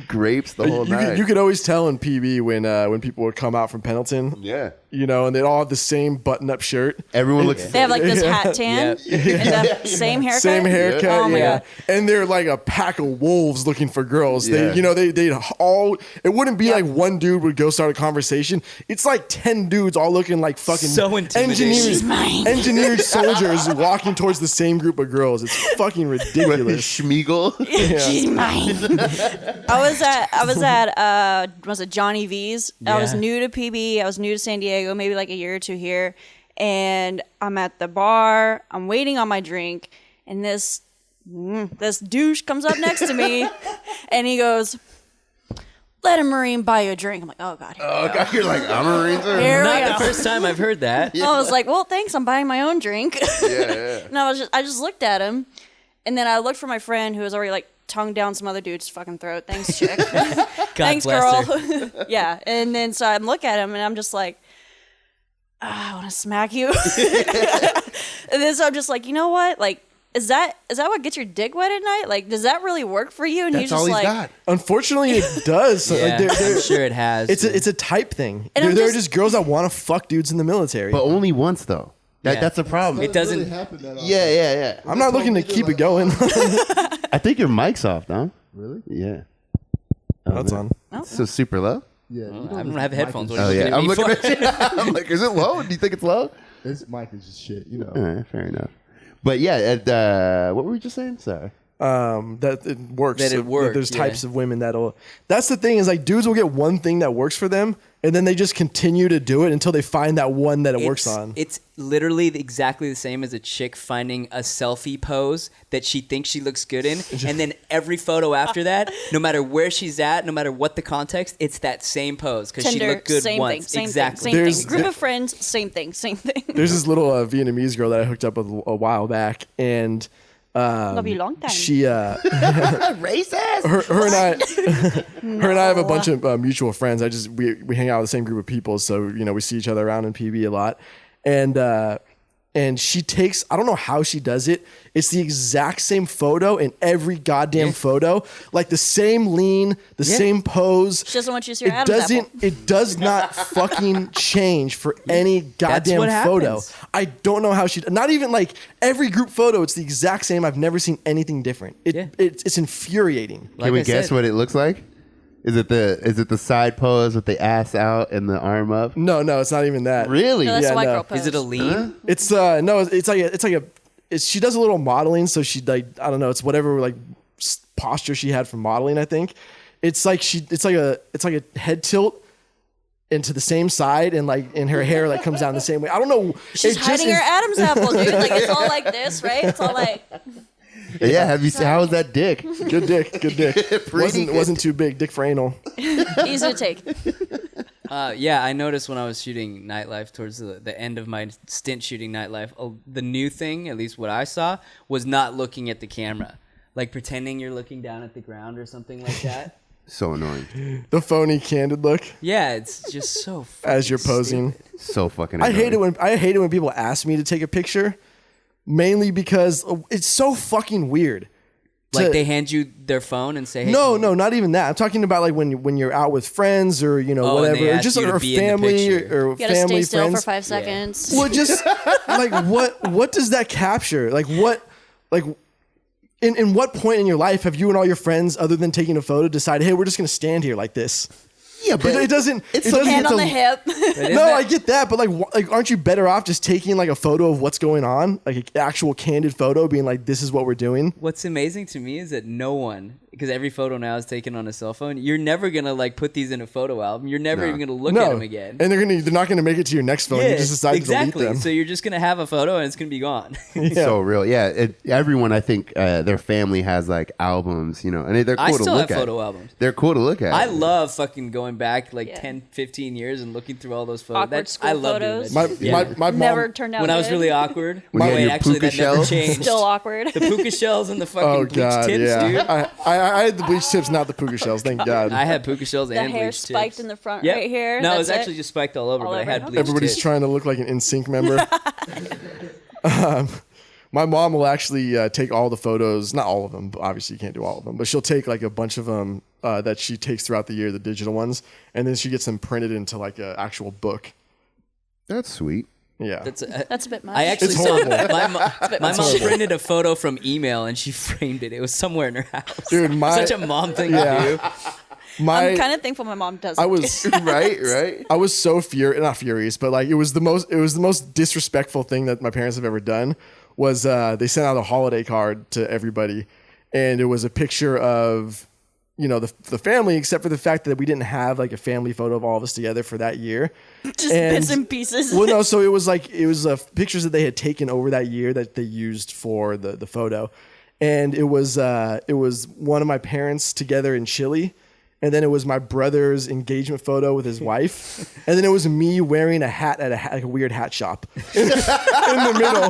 Speaker 1: grapes the whole night.
Speaker 4: You could always tell in PB when people would come out from Pendleton.
Speaker 1: Yeah.
Speaker 4: And they'd all have the same button-up shirt.
Speaker 1: Everyone looks
Speaker 5: They have like this hat tan and the same haircut.
Speaker 4: Same haircut,
Speaker 5: Oh my god.
Speaker 4: And they're like a pack of wolves looking for girls.
Speaker 1: Yeah.
Speaker 4: They'd all. It wouldn't be like one dude would go start a conversation. It's like 10 dudes all looking like fucking
Speaker 2: So intimidating.
Speaker 5: She's mine.
Speaker 4: engineered soldiers walking towards the same group of girls. It's fucking ridiculous.
Speaker 1: Schmiegel.
Speaker 5: She's mine. I was at was it Johnny V's? I was
Speaker 2: Yeah.
Speaker 5: new to PB. I was new to San Diego, maybe like a year or two here. And I'm at the bar. I'm waiting on my drink, and this douche comes up next to me, and he goes, "Let a Marine buy you a drink." I'm like, "Oh god."
Speaker 1: Oh, God, you're like, I'm a Marine, sir.
Speaker 5: Here we
Speaker 2: Not
Speaker 5: go.
Speaker 2: the first time I've heard that.
Speaker 5: I was like, "Well, thanks. I'm buying my own drink."
Speaker 1: Yeah.
Speaker 5: And I just looked at him, And then I looked for my friend who was already like tongued down some other dude's fucking throat. Thanks, chick.
Speaker 2: God
Speaker 5: Thanks,
Speaker 2: bless
Speaker 5: girl.
Speaker 2: her.
Speaker 5: Yeah. And then so I look at him and I'm just like, I want to smack you. And then so I'm just like, you know what? Like, is that what gets your dick wet at night? Like, does that really work for you? And
Speaker 1: That's
Speaker 5: he's
Speaker 1: all
Speaker 5: just
Speaker 1: he's
Speaker 5: like,
Speaker 1: got.
Speaker 4: Unfortunately, it does. So,
Speaker 2: Yeah, I'm sure it has.
Speaker 4: It's a type thing.
Speaker 5: And I'm
Speaker 4: There are
Speaker 5: just-
Speaker 4: just girls that want to fuck dudes in the military.
Speaker 1: But only once though.
Speaker 2: Yeah.
Speaker 1: That's a problem.
Speaker 2: It doesn't-
Speaker 3: really happen that often.
Speaker 1: Yeah.
Speaker 4: I'm not looking to keep it going.
Speaker 1: I think your mic's off, huh?
Speaker 3: Really?
Speaker 1: Yeah.
Speaker 4: That's on.
Speaker 1: So super low.
Speaker 3: Yeah.
Speaker 2: I don't have headphones. What
Speaker 1: Oh
Speaker 2: are you
Speaker 1: yeah, I'm
Speaker 2: looking
Speaker 1: looking
Speaker 2: at me
Speaker 1: at you. I'm like, is it low? Do you think it's low?
Speaker 3: This mic is just shit, you know.
Speaker 1: Fair enough. But yeah, what were we just saying? Sorry.
Speaker 4: That it works.
Speaker 2: That it
Speaker 4: So
Speaker 2: works,
Speaker 4: There's
Speaker 2: yeah.
Speaker 4: types of women that'll. That's the thing is like dudes will get one thing that works for them, and then they just continue to do it until they find that one that it works on.
Speaker 2: It's literally exactly the same as a chick finding a selfie pose that she thinks she looks good in, and then every photo after that, no matter where she's at, no matter what the context, it's that same pose because she
Speaker 5: Tinder,
Speaker 2: looked good
Speaker 5: same
Speaker 2: once.
Speaker 5: thing, same
Speaker 2: exactly.
Speaker 5: thing,
Speaker 4: There's-
Speaker 5: same thing. Group of friends, same thing, same thing.
Speaker 4: There's this little Vietnamese girl that I hooked up with a while back, and
Speaker 5: Love you long time.
Speaker 4: she
Speaker 1: Racist.
Speaker 4: her and I have a bunch of mutual friends. We hang out with the same group of people, so we see each other around in PB a lot, and she takes, I don't know how she does it. It's the exact same photo in every goddamn photo, like the same lean, the same pose.
Speaker 5: She doesn't want you to see her Adam's apple.
Speaker 4: It does not fucking change for any goddamn
Speaker 2: what
Speaker 4: photo.
Speaker 2: happens.
Speaker 4: I don't know how not even like every group photo. It's the exact same. I've never seen anything different. It's infuriating.
Speaker 2: Like
Speaker 1: Can we
Speaker 2: I
Speaker 1: guess
Speaker 2: said.
Speaker 1: what it looks like? Is it the side pose with the ass out and the arm up?
Speaker 4: No, it's not even that.
Speaker 1: Really?
Speaker 5: No, that's
Speaker 4: Yeah,
Speaker 5: a white
Speaker 4: no.
Speaker 5: girl pose.
Speaker 2: Is it a lean?
Speaker 4: It's no, it's like she does a little modeling, so she like I don't know, it's whatever like posture she had from modeling. I think it's like a head tilt into the same side, and her hair like comes down the same way. I don't know.
Speaker 5: She's hiding her Adam's apple, dude. Like it's all like this, right? It's all like
Speaker 1: Yeah. Have you seen how was that dick?
Speaker 4: Good dick.
Speaker 1: Pretty good.
Speaker 4: wasn't too big. Dick for anal.
Speaker 5: easy to take.
Speaker 2: Yeah, I noticed when I was shooting nightlife towards the end of my stint shooting nightlife, the new thing, at least what I saw, was not looking at the camera. Like pretending you're looking down at the ground or something like that.
Speaker 1: So annoying.
Speaker 4: The phony candid look
Speaker 2: Yeah, it's just so
Speaker 4: as you're
Speaker 2: fucking
Speaker 4: posing.
Speaker 2: stupid.
Speaker 1: So fucking.
Speaker 4: I
Speaker 1: Annoying.
Speaker 4: hate it when people ask me to take a picture, mainly because it's so fucking weird.
Speaker 2: Like
Speaker 4: to-
Speaker 2: they hand you their phone and say, hey,
Speaker 4: No, not even that. I'm talking about like when you're out with friends or
Speaker 2: and they
Speaker 4: whatever, or
Speaker 2: ask
Speaker 4: just
Speaker 2: you to
Speaker 4: or
Speaker 2: be in the
Speaker 4: family
Speaker 2: picture.
Speaker 4: or
Speaker 5: You gotta
Speaker 4: family
Speaker 5: stay still
Speaker 4: friends.
Speaker 5: for 5 seconds.
Speaker 4: Well, just like what does that capture? Like what like in what point in your life have you and all your friends, other than taking a photo, decided, hey, we're just gonna stand here like this?
Speaker 1: Yeah, but
Speaker 4: It doesn't.
Speaker 1: It's
Speaker 4: it
Speaker 1: so
Speaker 4: doesn't
Speaker 5: Hand
Speaker 4: get
Speaker 5: on
Speaker 4: to-
Speaker 5: the hip.
Speaker 4: No, I get that, but like, aren't you better off just taking like a photo of what's going on, like an actual candid photo, being like, this is what we're doing?
Speaker 2: What's amazing to me is that no one, because every photo now is taken on a cell phone, you're never gonna like put these in a photo album. You're never even gonna look at them again.
Speaker 4: and they're not gonna make it to your next phone. You just decide
Speaker 2: exactly.
Speaker 4: to delete them.
Speaker 2: So you're just gonna have a photo and it's gonna be gone.
Speaker 1: so real. Yeah, everyone I think their family has like albums, and they're cool
Speaker 2: I
Speaker 1: to
Speaker 2: still
Speaker 1: look
Speaker 2: have
Speaker 1: at.
Speaker 2: photo albums.
Speaker 1: They're cool to look at.
Speaker 2: I love fucking going back like
Speaker 5: Yeah.
Speaker 2: 10, 15 years and looking through all those photos.
Speaker 5: Awkward school
Speaker 2: I love
Speaker 5: photos.
Speaker 2: doing that.
Speaker 4: My
Speaker 2: shit.
Speaker 4: mom
Speaker 5: Never turned out
Speaker 2: When I was
Speaker 5: good.
Speaker 2: really awkward.
Speaker 1: When you had
Speaker 2: Wait,
Speaker 1: your
Speaker 2: actually,
Speaker 1: puka
Speaker 2: that never
Speaker 1: shell?
Speaker 2: changed.
Speaker 5: Still awkward.
Speaker 2: The puka shells and the fucking
Speaker 4: Oh
Speaker 2: bleach
Speaker 4: god,
Speaker 2: tips,
Speaker 4: yeah.
Speaker 2: dude.
Speaker 4: I had the bleach tips, not the puka shells. Thank God.
Speaker 2: I had puka shells
Speaker 5: The
Speaker 2: and
Speaker 5: hair
Speaker 2: bleach
Speaker 5: spiked
Speaker 2: tips.
Speaker 5: in the front
Speaker 2: Yep.
Speaker 5: right here.
Speaker 2: No, it
Speaker 5: That's
Speaker 2: was actually just spiked all over,
Speaker 5: All
Speaker 2: but I
Speaker 5: over?
Speaker 2: had
Speaker 5: Okay.
Speaker 2: bleach
Speaker 4: Everybody's
Speaker 2: tips.
Speaker 4: trying to look like an NSYNC member. My mom will actually take all the photos, not all of them, but obviously you can't do all of them, but she'll take like a bunch of them that she takes throughout the year, the digital ones, and then she gets them printed into like an actual book.
Speaker 1: That's sweet.
Speaker 4: Yeah.
Speaker 5: That's a bit much.
Speaker 2: I actually
Speaker 4: It's
Speaker 2: saw
Speaker 4: horrible.
Speaker 2: my mom printed a photo from email and she framed it. It was somewhere in her house.
Speaker 4: Dude,
Speaker 2: such a mom thing to do.
Speaker 5: I'm kind of thankful my mom doesn't.
Speaker 4: I was
Speaker 1: right.
Speaker 4: I was so not furious, but like it was the most disrespectful thing that my parents have ever done. Was they sent out a holiday card to everybody, and it was a picture of the family, except for the fact that we didn't have like a family photo of all of us together for that year.
Speaker 5: just bits and pieces.
Speaker 4: Well, no, so it was pictures that they had taken over that year that they used for the photo, and it was one of my parents together in Chile. And then it was my brother's engagement photo with his wife. And then it was me wearing a hat at like a weird hat shop in the middle.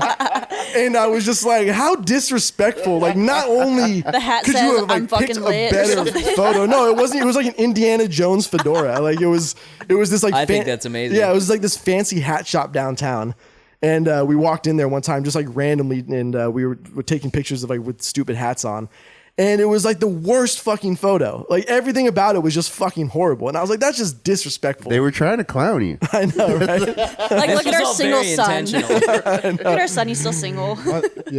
Speaker 4: And I was just like, how disrespectful. Like, not only
Speaker 5: The hat
Speaker 4: could
Speaker 5: says,
Speaker 4: you have like
Speaker 5: "I'm fucking
Speaker 4: picked a
Speaker 5: lit," or
Speaker 4: better
Speaker 5: something.
Speaker 4: photo. No, it wasn't. It was like an Indiana Jones fedora. Like it was this like
Speaker 2: I think that's amazing.
Speaker 4: Yeah, it was like this fancy hat shop downtown. And we walked in there one time just like randomly, and we were taking pictures of like with stupid hats on. And it was like the worst fucking photo. Like everything about it was just fucking horrible. And I was like, that's just disrespectful.
Speaker 1: They were trying to clown you.
Speaker 4: I know, right?
Speaker 5: Like, look at
Speaker 2: was
Speaker 5: our
Speaker 2: all
Speaker 5: single
Speaker 2: very
Speaker 5: son.
Speaker 2: intentional.
Speaker 5: Look at our son. He's still single.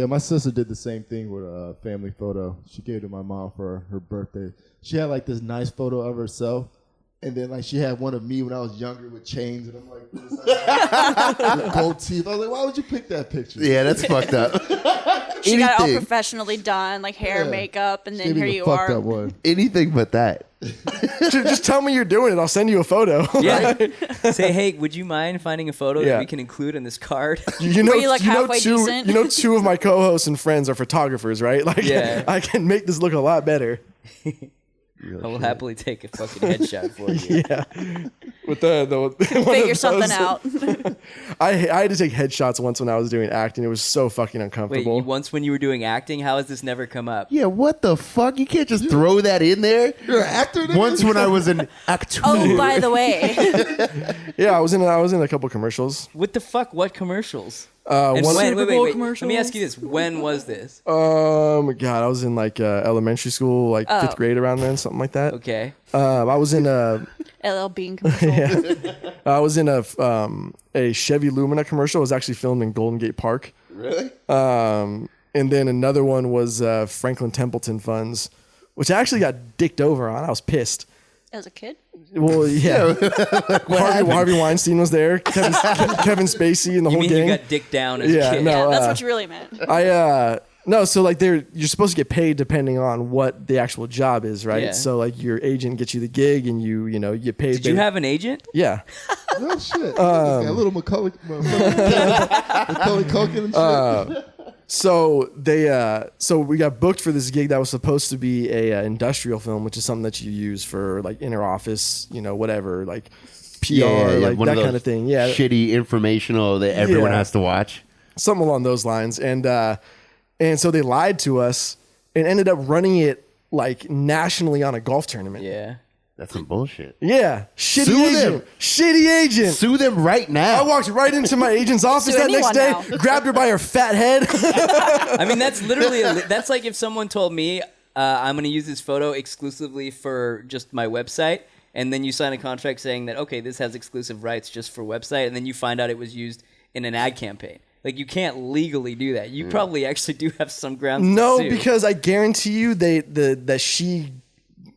Speaker 3: My sister did the same thing with a family photo. She gave it to my mom for her birthday. She had like this nice photo of herself. And then, like, she had one of me when I was younger with chains, and I'm like, this, with gold teeth. I was like, why would you pick that picture?
Speaker 1: Yeah, that's fucked up.
Speaker 5: She got it all
Speaker 1: Anything.
Speaker 5: professionally done, like hair,
Speaker 3: Yeah.
Speaker 5: makeup, and then
Speaker 3: Gave me
Speaker 5: here
Speaker 3: the
Speaker 5: you
Speaker 3: fucked
Speaker 5: are.
Speaker 3: up one.
Speaker 1: Anything but that.
Speaker 4: Just tell me you're doing it. I'll send you a photo.
Speaker 2: Yeah. Say, hey, would you mind finding a photo
Speaker 4: Yeah.
Speaker 2: that we can include in this card?
Speaker 4: You know,
Speaker 5: Were you, like, halfway
Speaker 4: two,
Speaker 5: decent?
Speaker 4: you know, two of my co-hosts and friends are photographers, right? Like,
Speaker 2: Yeah.
Speaker 4: I can make this look a lot better.
Speaker 2: I will happily take a fucking headshot for you.
Speaker 4: Yeah. With the one
Speaker 5: Figure
Speaker 4: of
Speaker 5: something
Speaker 4: those-
Speaker 5: out.
Speaker 4: I had to take headshots once when I was doing acting. It was so fucking
Speaker 2: Wait,
Speaker 4: uncomfortable.
Speaker 2: once when you were doing acting, how has this never come up?
Speaker 1: Yeah, what the fuck? You can't just throw that in there.
Speaker 3: You're an actor, nigga?
Speaker 1: Once when I was an actor.
Speaker 5: Oh, by the way,
Speaker 4: Yeah, I was in a couple commercials.
Speaker 2: What the fuck? What commercials?
Speaker 4: One,
Speaker 2: And when,
Speaker 5: Super
Speaker 2: wait,
Speaker 5: Bowl
Speaker 2: wait. Let me
Speaker 5: commercials?
Speaker 2: ask you this. When was this?
Speaker 4: God, I was in like elementary school, like
Speaker 5: Oh.
Speaker 4: 5th grade around then, something like that.
Speaker 2: Okay.
Speaker 4: I was in a
Speaker 5: LL Bean commercial.
Speaker 4: I was in a Chevy Lumina commercial. It was actually filmed in Golden Gate Park.
Speaker 1: Really?
Speaker 4: And then another one was Franklin Templeton funds, which I actually got dicked over on. I was pissed.
Speaker 5: As a kid,
Speaker 4: Well, yeah. Harvey Weinstein was there. Kevin Spacey and the
Speaker 2: You
Speaker 4: whole
Speaker 2: mean
Speaker 4: gang.
Speaker 2: you got dicked down as
Speaker 4: Yeah,
Speaker 2: a kid?
Speaker 4: no.
Speaker 5: yeah, that's
Speaker 4: uh,
Speaker 5: what you really meant.
Speaker 4: No, so like you're supposed to get paid depending on what the actual job is, right?
Speaker 2: Yeah.
Speaker 4: So like your agent gets you the gig, and you get paid.
Speaker 2: Did you have an agent?
Speaker 4: Yeah.
Speaker 3: Oh, shit. Got a little Macaulay Culkin and shit.
Speaker 4: So we got booked for this gig that was supposed to be a industrial film, which is something that you use for like inner office, whatever, like PR, like
Speaker 1: one
Speaker 4: that
Speaker 1: those
Speaker 4: kind of thing. Yeah,
Speaker 1: Shitty informational that everyone
Speaker 4: Yeah.
Speaker 1: has to watch.
Speaker 4: something along those lines. And so they lied to us and ended up running it like nationally on a golf tournament.
Speaker 2: Yeah.
Speaker 1: That's some bullshit.
Speaker 4: Yeah, shitty
Speaker 1: Sue
Speaker 4: agent,
Speaker 1: them.
Speaker 4: shitty agent.
Speaker 1: Sue them right now.
Speaker 4: I walked right into my agent's office
Speaker 5: Sue
Speaker 4: that next
Speaker 5: anyone
Speaker 4: day,
Speaker 5: now.
Speaker 4: grabbed her by her fat head.
Speaker 2: I mean, that's literally that's like if someone told me I'm going to use this photo exclusively for just my website, and then you sign a contract saying that okay, this has exclusive rights just for website, and then you find out it was used in an ad campaign. Like you can't legally do that. You probably actually do have some grounds.
Speaker 4: No,
Speaker 2: to sue.
Speaker 4: because I guarantee you that she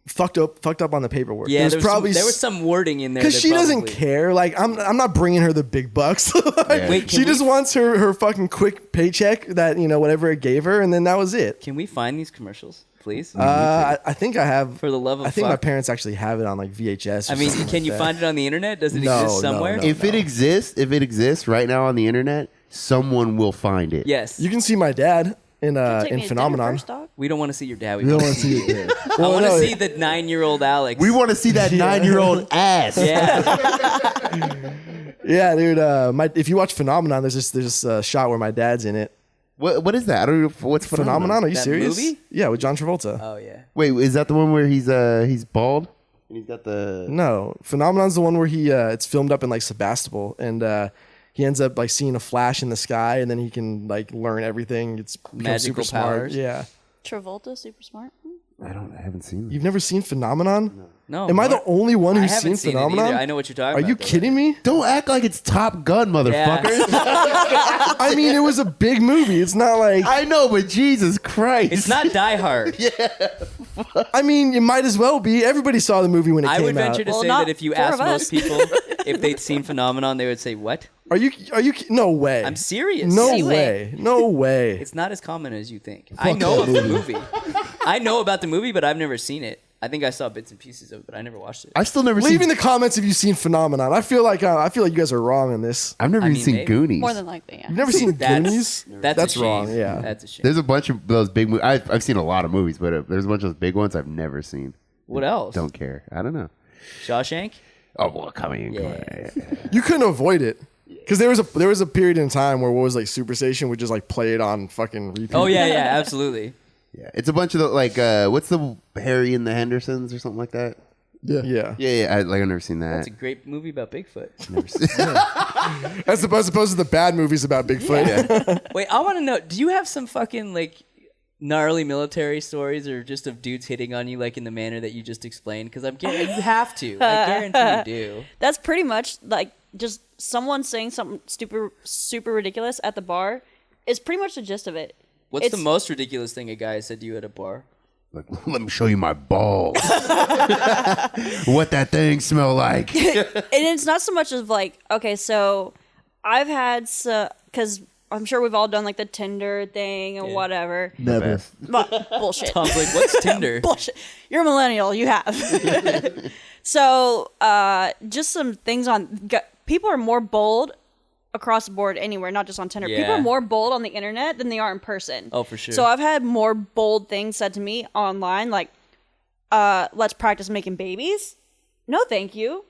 Speaker 4: fucked up on the paperwork.
Speaker 2: yeah,
Speaker 4: there
Speaker 2: was some wording in there
Speaker 4: because
Speaker 2: that
Speaker 4: she doesn't
Speaker 2: probably-
Speaker 4: care. Like I'm not bringing her the big bucks. Like,
Speaker 2: Wait, can
Speaker 4: she
Speaker 2: we-
Speaker 4: just wants her fucking quick paycheck that whatever it gave her, and then that was it.
Speaker 2: Can we find these commercials, please?
Speaker 4: I think I have.
Speaker 2: For the love of
Speaker 4: I think my
Speaker 2: fuck.
Speaker 4: parents actually have it on like VHS. Or
Speaker 2: I mean,
Speaker 4: something
Speaker 2: can
Speaker 4: like
Speaker 2: you
Speaker 4: that.
Speaker 2: find it on the internet? Does it
Speaker 4: No,
Speaker 2: exist
Speaker 4: no,
Speaker 2: somewhere?
Speaker 4: no.
Speaker 1: if it exists right now on the internet, someone will find it.
Speaker 2: Yes.
Speaker 4: You can see my dad in
Speaker 5: Take me
Speaker 4: in
Speaker 5: to
Speaker 4: Phenomenon.
Speaker 5: dinner first, dog.
Speaker 2: We don't want to see your dad. We
Speaker 3: You don't
Speaker 2: want
Speaker 3: want to see it there.
Speaker 2: I want to
Speaker 4: no,
Speaker 2: see the 9-year-old Alex.
Speaker 1: We want to see that 9-year-old ass.
Speaker 2: Yeah.
Speaker 4: Yeah, dude. If you watch Phenomenon, there's this shot where my dad's in it.
Speaker 1: What is that? I don't know what's
Speaker 4: Phenomenon? Are you
Speaker 2: That
Speaker 4: serious?
Speaker 2: movie?
Speaker 4: Yeah, with John Travolta.
Speaker 2: Oh yeah.
Speaker 1: Wait, is that the one where he's bald and he's got the?
Speaker 4: No, Phenomenon's the one where he it's filmed up in like Sebastopol, and he ends up like seeing a flash in the sky, and then he can like learn everything. It's becomes
Speaker 2: Magical
Speaker 4: super smart.
Speaker 2: powers.
Speaker 4: Yeah,
Speaker 5: Travolta, super smart.
Speaker 1: I haven't seen it.
Speaker 4: you've never seen Phenomenon?
Speaker 2: No.
Speaker 4: Am I the
Speaker 2: Mark-
Speaker 4: only one
Speaker 2: I
Speaker 4: who's
Speaker 2: haven't
Speaker 4: seen
Speaker 2: seen it
Speaker 4: Phenomenon?
Speaker 2: either. I know what you're talking
Speaker 4: Are
Speaker 2: about.
Speaker 4: you
Speaker 2: though.
Speaker 4: kidding me?
Speaker 1: Don't act like it's Top Gun, motherfucker.
Speaker 4: I mean, it was a big movie. It's not like
Speaker 1: I know, but Jesus Christ.
Speaker 2: It's not Die Hard.
Speaker 4: I mean, it might as well be. Everybody saw the movie when it
Speaker 2: I
Speaker 4: came
Speaker 2: would venture
Speaker 4: out.
Speaker 2: to
Speaker 5: Well,
Speaker 2: say
Speaker 5: not
Speaker 2: that if you
Speaker 5: 4
Speaker 2: ask
Speaker 5: of us.
Speaker 2: most people if they'd seen Phenomenon, they would say, "What?"
Speaker 4: Are you? No way.
Speaker 2: I'm serious.
Speaker 4: No
Speaker 5: Anyway.
Speaker 4: way. No way.
Speaker 2: It's not as common as you think. I know of the movie. I know about the movie, but I've never seen it. I think I saw bits and pieces of it, but I never watched it.
Speaker 1: I've still never
Speaker 4: Leave in
Speaker 1: seen.
Speaker 4: the comments if you've seen Phenomenon. I feel like you guys are wrong on this.
Speaker 1: I've never
Speaker 2: I
Speaker 1: even
Speaker 2: mean,
Speaker 1: seen
Speaker 2: maybe.
Speaker 1: Goonies.
Speaker 5: More than likely, yeah.
Speaker 4: You've never seen
Speaker 2: That's-
Speaker 4: Goonies?
Speaker 2: That's a shame.
Speaker 4: wrong. Yeah.
Speaker 2: That's a shame.
Speaker 1: There's a bunch of those big movies. I've seen a lot of movies, but there's a bunch of those big ones I've never seen.
Speaker 2: What else?
Speaker 1: Don't care. I don't know.
Speaker 2: Shawshank?
Speaker 1: Oh well, come on.
Speaker 2: Yeah.
Speaker 4: You couldn't avoid it. Because there was a period in time where what was like Superstation would just like play it on fucking repeat.
Speaker 2: Oh yeah, absolutely.
Speaker 1: Yeah, it's a bunch of the, like, what's the Harry and the Hendersons or something like that?
Speaker 4: Yeah.
Speaker 1: I've never seen that.
Speaker 2: That's a great movie about Bigfoot.
Speaker 1: Never seen.
Speaker 4: As opposed to the bad movies about Bigfoot.
Speaker 1: Yeah.
Speaker 2: Wait, I want to know. Do you have some fucking like gnarly military stories, or just of dudes hitting on you like in the manner that you just explained? Because you have to. I guarantee you do.
Speaker 5: That's pretty much like just someone saying something super ridiculous at the bar is pretty much the gist of it.
Speaker 2: What's the most ridiculous thing a guy said to you at a bar?
Speaker 1: Like, let me show you my balls. What that thing smell like.
Speaker 5: And it's not so much of like, okay, so I've had because I'm sure we've all done like the Tinder thing and whatever.
Speaker 3: Never.
Speaker 5: Bullshit.
Speaker 2: Tom's like, what's Tinder?
Speaker 5: Bullshit. You're a millennial. You have. So just some things on. People are more bold across the board anywhere, not just on Tinder.
Speaker 2: Yeah.
Speaker 5: People are more bold on the internet than they are in person.
Speaker 2: Oh, for sure.
Speaker 5: So I've had more bold things said to me online, like, let's practice making babies. No, thank you.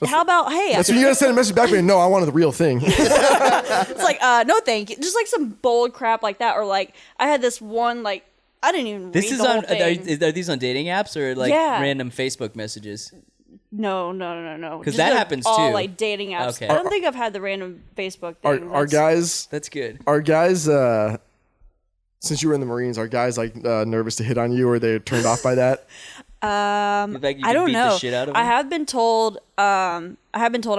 Speaker 5: How about, hey.
Speaker 4: That's when you gotta send a message back saying, no, I wanted the real thing.
Speaker 5: It's like, no, thank you. Just like some bold crap like that. Or like, I had this one, like, I didn't even
Speaker 2: This
Speaker 5: read
Speaker 2: is
Speaker 5: the whole
Speaker 2: on.
Speaker 5: thing.
Speaker 2: Are these on dating apps or like random Facebook messages?
Speaker 5: No.
Speaker 2: Because
Speaker 5: Just
Speaker 2: that
Speaker 5: like
Speaker 2: happens
Speaker 5: all
Speaker 2: too.
Speaker 5: like dating apps.
Speaker 2: Okay.
Speaker 5: I don't think I've had the random Facebook thing.
Speaker 4: Are guys
Speaker 2: That's good.
Speaker 4: since you were in the Marines, are guys like nervous to hit on you, or they're turned off by that?
Speaker 2: Like you
Speaker 5: I
Speaker 2: can
Speaker 5: don't
Speaker 2: beat
Speaker 5: know.
Speaker 2: The shit out of
Speaker 5: I
Speaker 2: them?
Speaker 5: have been told. I'm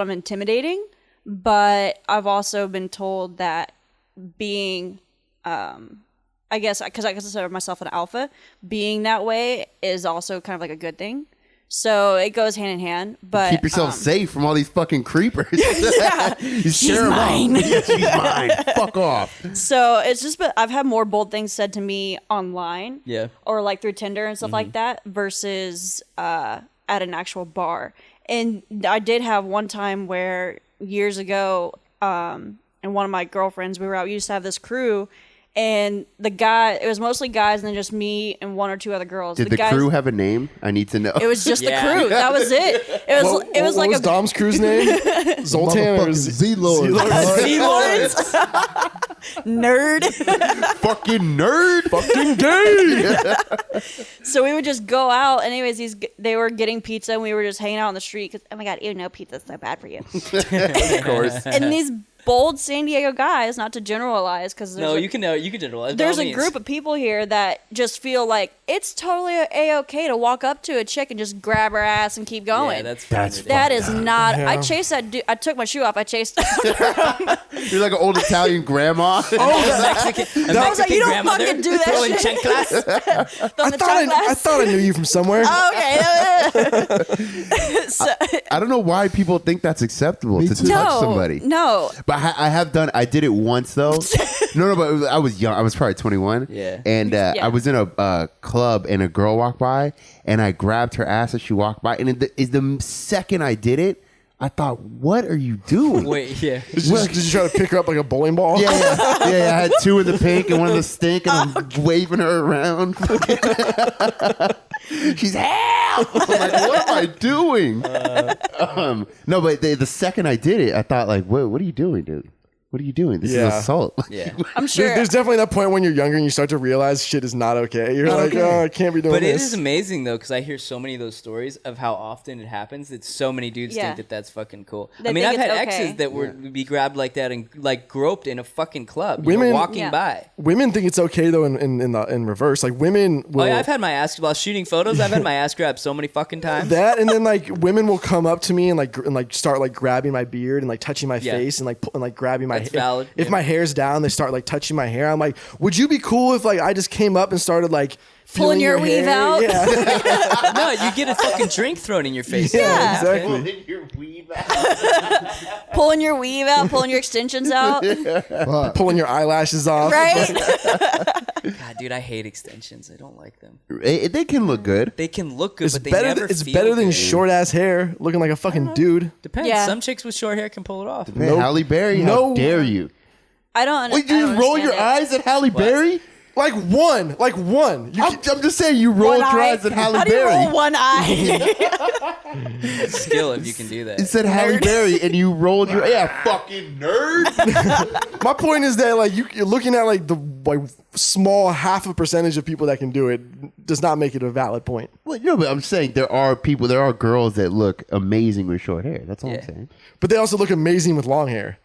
Speaker 5: intimidating, but I've also been told that being, I guess, because I consider myself an alpha, being that way is also kind of like a good thing. So it goes hand in hand. But
Speaker 1: Keep yourself safe from all these fucking creepers.
Speaker 5: Yeah,
Speaker 1: You scare 'em off.
Speaker 5: mine.
Speaker 1: Yeah, she's mine. Fuck off.
Speaker 5: So it's just, but I've had more bold things said to me online,
Speaker 2: Yeah.
Speaker 5: or like through Tinder and stuff like that, versus at an actual bar. And I did have one time where years ago, and one of my girlfriends, we used to have this crew, and it was mostly guys, and then just me and one or two other girls.
Speaker 1: Did the
Speaker 5: guys,
Speaker 1: crew have a name? I need to know.
Speaker 5: It was just
Speaker 2: Yeah.
Speaker 5: the crew. That was it. It was like
Speaker 4: what was Dom's crew's name? Zoltan or
Speaker 3: Motherfucking Z-Lord.
Speaker 5: Lawrence. Nerd.
Speaker 1: fucking nerd.
Speaker 4: fucking gay.
Speaker 5: So we would just go out. Anyways, they were getting pizza, and we were just hanging out on the street. Because, oh my god, ew, no, pizza's so bad for you.
Speaker 1: Of course.
Speaker 5: And these bold San Diego guys, not to generalize, because
Speaker 2: You can generalize. by
Speaker 5: there's
Speaker 2: all
Speaker 5: a
Speaker 2: means.
Speaker 5: group of people here that just feel like it's totally a-okay to walk up to a chick and just grab her ass and keep going.
Speaker 2: Yeah, that's
Speaker 5: That is not.
Speaker 4: Yeah.
Speaker 5: I chased that dude. I took my shoe off. I chased.
Speaker 1: You're like an old Italian grandma.
Speaker 2: Mexican,
Speaker 5: I was like, you don't
Speaker 2: grandmother
Speaker 5: fucking do that
Speaker 2: throwing
Speaker 5: shit.
Speaker 2: chanclas.
Speaker 4: I thought I knew you from somewhere.
Speaker 5: Okay. So,
Speaker 1: I don't know why people think that's acceptable to touch somebody.
Speaker 5: No.
Speaker 1: But I have done. I did it once though. No, but I was young. I was probably 21.
Speaker 2: Yeah.
Speaker 1: And I was in a club, and a girl walked by, and I grabbed her ass as she walked by. And the second I did it, I thought, "What are you doing?"
Speaker 2: Wait, yeah.
Speaker 4: Did you try to pick her up like a bowling ball?
Speaker 1: Yeah. I had two in the pink and one in the stink, and I'm waving her around. She's hell. I'm like, what am I doing? No, but the second I did it, I thought, like, what are you doing, dude? What are you doing? This is assault.
Speaker 2: Yeah.
Speaker 5: I'm sure.
Speaker 4: There's definitely that point when you're younger and you start to realize shit is not okay. You're like, oh, I can't be doing
Speaker 2: But
Speaker 4: this.
Speaker 2: it is amazing though, because I hear so many of those stories of how often it happens that so many dudes
Speaker 5: Yeah.
Speaker 2: think that that's fucking cool.
Speaker 5: They
Speaker 2: I mean,
Speaker 5: think
Speaker 2: I've had
Speaker 5: it's
Speaker 2: exes
Speaker 5: okay.
Speaker 2: that would be grabbed like that and like groped in a fucking club.
Speaker 4: Women-
Speaker 2: walking
Speaker 5: Yeah.
Speaker 2: by.
Speaker 4: Women think it's okay though in reverse. Like women will
Speaker 2: Oh yeah, I've had my ass while shooting photos. I've had my ass grabbed so many fucking times.
Speaker 4: that, and then like women will come up to me and like start like grabbing my beard and like touching my
Speaker 2: Yeah.
Speaker 4: face and like grabbing my
Speaker 2: That's valid.
Speaker 4: If
Speaker 2: Yeah.
Speaker 4: my hair's down, they start like touching my hair. I'm like, would you be cool if like I just came up and started like
Speaker 5: Pulling
Speaker 4: feeling
Speaker 5: your weave
Speaker 4: hair?
Speaker 5: out?
Speaker 4: Yeah,
Speaker 2: No, you get a fucking drink thrown in your face.
Speaker 4: yeah, exactly.
Speaker 5: Pulling your weave out, pulling your extensions out.
Speaker 3: Fuck.
Speaker 4: Pulling your eyelashes off.
Speaker 5: Right?
Speaker 2: God, dude, I hate extensions. I don't like them.
Speaker 1: They can look good.
Speaker 2: They can look good,
Speaker 4: It's
Speaker 2: but they
Speaker 4: better.
Speaker 2: never
Speaker 4: It's
Speaker 2: feel
Speaker 4: better than
Speaker 2: good.
Speaker 4: short ass hair, looking like a fucking dude.
Speaker 2: Depends.
Speaker 5: Yeah.
Speaker 2: Some chicks with short hair can pull it off.
Speaker 1: Hey, Halle Berry, how
Speaker 4: No.
Speaker 1: dare you?
Speaker 5: I don't.
Speaker 1: Wait,
Speaker 5: I
Speaker 1: you
Speaker 5: don't
Speaker 1: roll your
Speaker 5: understand it.
Speaker 1: eyes at Halle Berry?
Speaker 4: Like one.
Speaker 1: I'm just saying you rolled your eyes at Halle
Speaker 5: How do you
Speaker 1: Berry.
Speaker 5: roll one eye?
Speaker 2: It's skill if you can do that.
Speaker 1: It said Halle Berry, and you rolled your fucking nerd.
Speaker 4: My point is that like you're looking at like the small half a percentage of people that can do it does not make it a valid point.
Speaker 1: Well, but I'm saying there are girls that look amazing with short hair. That's all I'm saying.
Speaker 4: But they also look amazing with long hair.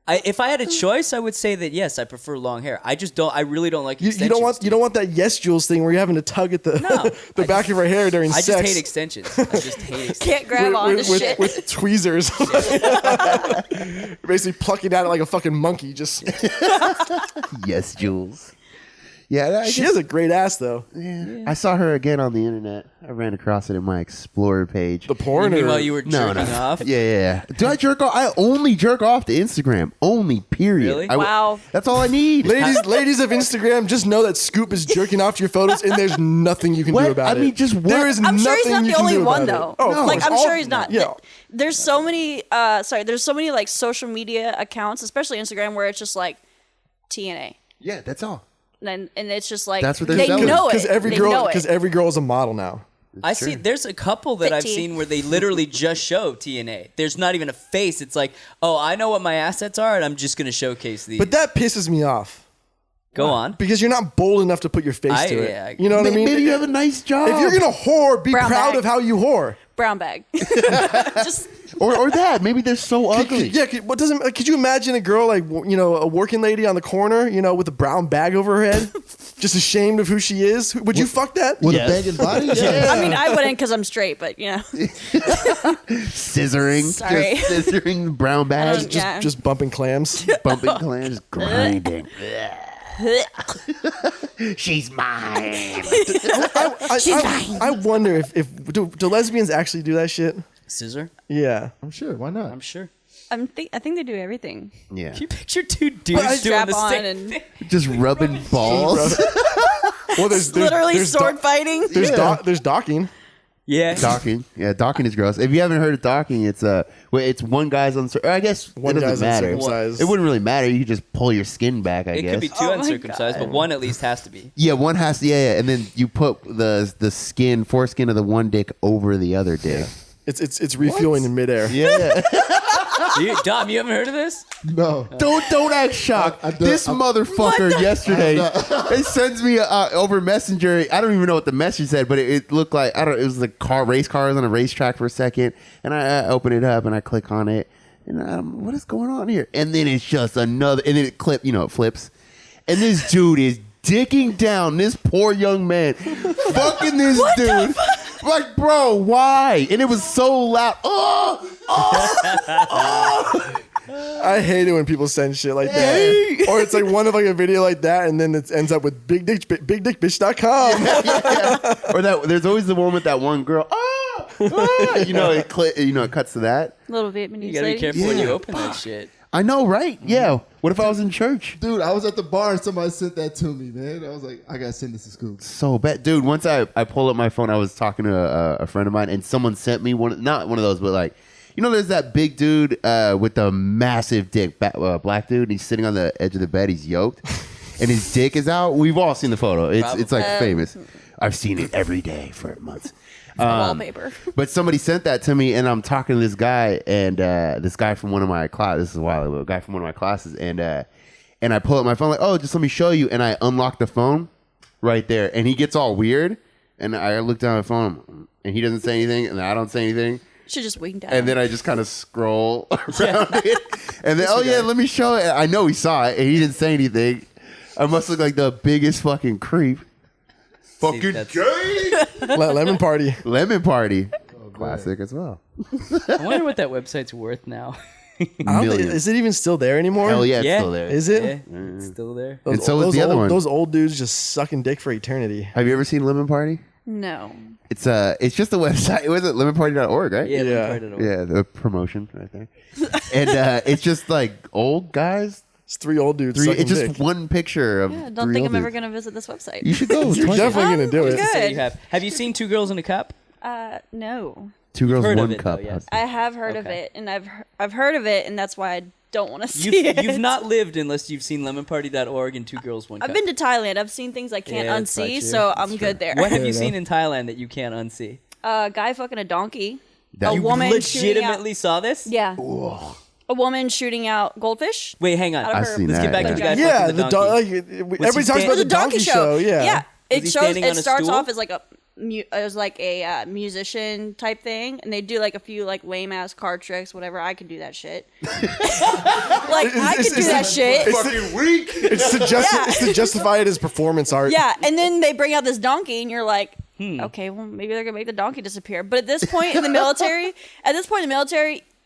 Speaker 2: If I had a choice, I would say that yes, I prefer long hair. I just don't. I really don't like extensions.
Speaker 4: You don't want that yes Jules thing where you're having to tug at the back of her hair during sex.
Speaker 2: I just hate extensions. I just hate extensions.
Speaker 5: Can't grab on to shit.
Speaker 4: With tweezers. You're basically plucking at it like a fucking monkey. Just
Speaker 1: Yes, Jules. Yeah,
Speaker 4: she has a great ass though.
Speaker 1: Yeah. I saw her again on the internet. I ran across it in my Explorer page.
Speaker 4: The porn
Speaker 2: while you were jerking off?
Speaker 1: Yeah. Do I jerk off? I only jerk off to Instagram. Only, period.
Speaker 2: Really?
Speaker 5: Wow.
Speaker 1: That's all I need.
Speaker 4: Ladies of Instagram, just know that Scoop is jerking off to your photos, and there's nothing you can do about it.
Speaker 1: I mean, just what?
Speaker 4: There is
Speaker 5: I'm
Speaker 4: nothing
Speaker 5: sure he's not
Speaker 4: you
Speaker 5: the
Speaker 4: can
Speaker 5: only
Speaker 4: do
Speaker 5: one
Speaker 4: about it.
Speaker 5: though.
Speaker 4: Oh,
Speaker 5: Like I'm sure he's not.
Speaker 4: Yeah.
Speaker 5: There's so many there's so many like social media accounts, especially Instagram, where it's just like TNA.
Speaker 1: Yeah, that's all.
Speaker 5: And it's just like
Speaker 1: That's what they're
Speaker 5: they
Speaker 1: selling.
Speaker 5: know it.
Speaker 4: Because every girl is a model now.
Speaker 2: I see. There's a couple that I've
Speaker 5: Fitty.
Speaker 2: seen where they literally just show TNA. There's not even a face. It's like, oh, I know what my assets are, and I'm just going to showcase these.
Speaker 4: But that pisses me off.
Speaker 2: Go on.
Speaker 4: Because you're not bold enough to put your face to it.
Speaker 2: Yeah,
Speaker 4: you know what I mean?
Speaker 1: Maybe you have a nice job.
Speaker 4: If you're going to whore, be
Speaker 5: Brown
Speaker 4: proud
Speaker 5: bag.
Speaker 4: of how you whore.
Speaker 5: Brown bag. Just
Speaker 1: or that. Maybe they're so ugly.
Speaker 4: Could you imagine a girl like, a working lady on the corner, with a brown bag over her head, just ashamed of who she is? Would you fuck that?
Speaker 3: With a banging body? Yeah.
Speaker 5: I mean, I wouldn't because I'm straight, but
Speaker 1: Scissoring.
Speaker 5: Sorry.
Speaker 1: Just scissoring brown bags.
Speaker 5: Yeah.
Speaker 4: Just bumping clams.
Speaker 1: Bumping clams. Grinding. She's mine.
Speaker 4: I wonder if do lesbians actually do that shit?
Speaker 2: Scissor?
Speaker 4: Yeah.
Speaker 3: I'm sure. Why not?
Speaker 2: I'm sure.
Speaker 5: I think they do everything.
Speaker 1: Yeah.
Speaker 2: Can you picture two dudes doing
Speaker 5: Strap
Speaker 2: the
Speaker 5: on
Speaker 2: same
Speaker 5: and
Speaker 2: thing?
Speaker 1: Just rubbing balls.
Speaker 4: Well, there's
Speaker 5: literally
Speaker 4: there's
Speaker 5: sword fighting.
Speaker 4: There's docking.
Speaker 2: Yeah.
Speaker 1: Docking. Yeah, docking is gross. If you haven't heard of docking, it's one guy's I guess
Speaker 4: One
Speaker 1: it doesn't
Speaker 4: guy's
Speaker 1: matter.
Speaker 4: uncircumcised.
Speaker 1: It wouldn't really matter. You could just pull your skin back, I
Speaker 2: It
Speaker 1: guess.
Speaker 2: could be two
Speaker 5: Oh my
Speaker 2: uncircumcised,
Speaker 5: God.
Speaker 2: but one at least has to be.
Speaker 1: Yeah, one has to. Yeah, and then you put the foreskin of the one dick over the other dick.
Speaker 4: It's refueling in midair.
Speaker 1: Yeah.
Speaker 2: Dom, you haven't heard of this?
Speaker 3: No.
Speaker 1: Don't act shocked. This motherfucker yesterday it sends me over Messenger. I don't even know what the message said, but it looked like it was like race cars on a racetrack for a second, and I open it up and I click on it, and what is going on here? And then it's just another, and then it flips, and this dude is dicking down this poor young man, fucking this dude. Like, bro, why? And it was so loud.
Speaker 4: I hate it when people send shit like that. Or it's like one of like a video like that, and then it ends up with bigdickbitch.com.
Speaker 1: Or there's always the one with that one girl. It cuts to that.
Speaker 5: A little bit.
Speaker 2: You gotta be careful when you open that shit.
Speaker 1: I know, right? Yeah. What if I was in church?
Speaker 3: Dude, I was at the bar and somebody sent that to me, man. I was like, I gotta send this to Scoop.
Speaker 1: So bad, dude. Once I pulled up my phone, I was talking to a friend of mine, and someone sent me not one of those, but like, there's that big dude with the massive dick, black dude, and he's sitting on the edge of the bed. He's yoked, and his dick is out. We've all seen the photo. It's like famous. I've seen it every day for months.
Speaker 5: Wallpaper.
Speaker 1: But somebody sent that to me, and I'm talking to this guy, and this guy from one of my classes. This is a while ago. A guy from one of my classes, and I pull up my phone like, oh, just let me show you, and I unlock the phone right there, and he gets all weird, and I look down at my phone, and he doesn't say anything, and I don't say anything,
Speaker 5: Should just wink down.
Speaker 1: and then I just kind of scroll around it, and then let me show it. I know he saw it, and he didn't say anything. I must look like the biggest fucking creep. Fucking gay.
Speaker 4: Lemon party.
Speaker 1: Lemon party. Classic as well.
Speaker 2: I wonder what that website's worth now.
Speaker 4: I don't think, is it even still there anymore?
Speaker 1: Hell yeah, it's still there.
Speaker 4: Is it?
Speaker 2: Yeah, it's still there.
Speaker 1: And so is the other one.
Speaker 4: Those old dudes just sucking dick for eternity.
Speaker 1: Have you ever seen Lemon Party?
Speaker 5: No.
Speaker 1: It's just a website. Was it lemonparty.org, right?
Speaker 2: Yeah,
Speaker 4: Yeah.
Speaker 1: Yeah, the promotion right there. And it's just like old guys.
Speaker 4: It's three old dudes sucking
Speaker 1: It's just
Speaker 4: dick.
Speaker 1: one picture of
Speaker 5: Yeah, don't
Speaker 1: three
Speaker 5: think
Speaker 1: old
Speaker 5: I'm ever
Speaker 1: dudes.
Speaker 5: gonna visit this website.
Speaker 1: You should go.
Speaker 4: You're definitely going to do it.
Speaker 5: Good.
Speaker 2: So you have you seen Two Girls in a Cup?
Speaker 5: No.
Speaker 1: Two girls,
Speaker 2: Heard of
Speaker 1: one
Speaker 2: it,
Speaker 1: cup.
Speaker 2: though, yes.
Speaker 5: I have heard of
Speaker 2: Okay.
Speaker 5: it, and I've heard of it, and that's why I don't want to see it.
Speaker 2: You've not lived unless you've seen lemonparty.org and Two Girls, One Cup.
Speaker 5: I've been to Thailand. I've seen things I can't unsee, so I'm good there.
Speaker 2: What have you seen in Thailand that you can't unsee?
Speaker 5: A guy fucking a donkey.
Speaker 1: You
Speaker 5: woman
Speaker 2: legitimately saw this?
Speaker 5: Yeah. A woman shooting out goldfish.
Speaker 2: Wait, hang on.
Speaker 1: I've seen
Speaker 2: Let's
Speaker 1: that.
Speaker 2: get back to the guy
Speaker 4: Yeah,
Speaker 2: fucking
Speaker 4: the
Speaker 2: donkey.
Speaker 4: everybody talks about the donkey show. Yeah.
Speaker 5: Yeah.
Speaker 2: Was he standing on
Speaker 5: It
Speaker 2: a
Speaker 5: starts
Speaker 2: stool?
Speaker 5: off as like it was like a musician type thing, and they do like a few like lame ass card tricks, whatever. I could do that shit. I could do that shit.
Speaker 1: Fucking weak.
Speaker 4: It's to justify it as performance art.
Speaker 5: Yeah, and then they bring out this donkey, and you're like, okay, well maybe they're gonna make the donkey disappear. But at this point in the military,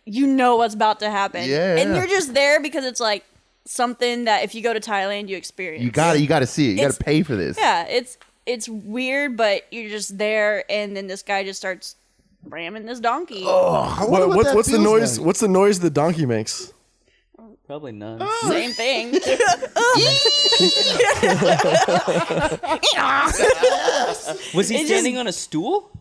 Speaker 5: you know what's about to happen.
Speaker 1: Yeah.
Speaker 5: And you're just there because it's like something that if you go to Thailand, you experience.
Speaker 1: You got to see it. You got to pay for this.
Speaker 5: Yeah, it's weird, but you're just there, and then this guy just starts ramming this donkey.
Speaker 4: What's the noise? What's the noise the donkey makes?
Speaker 2: Probably none.
Speaker 5: Same thing.
Speaker 2: Was he standing on a stool?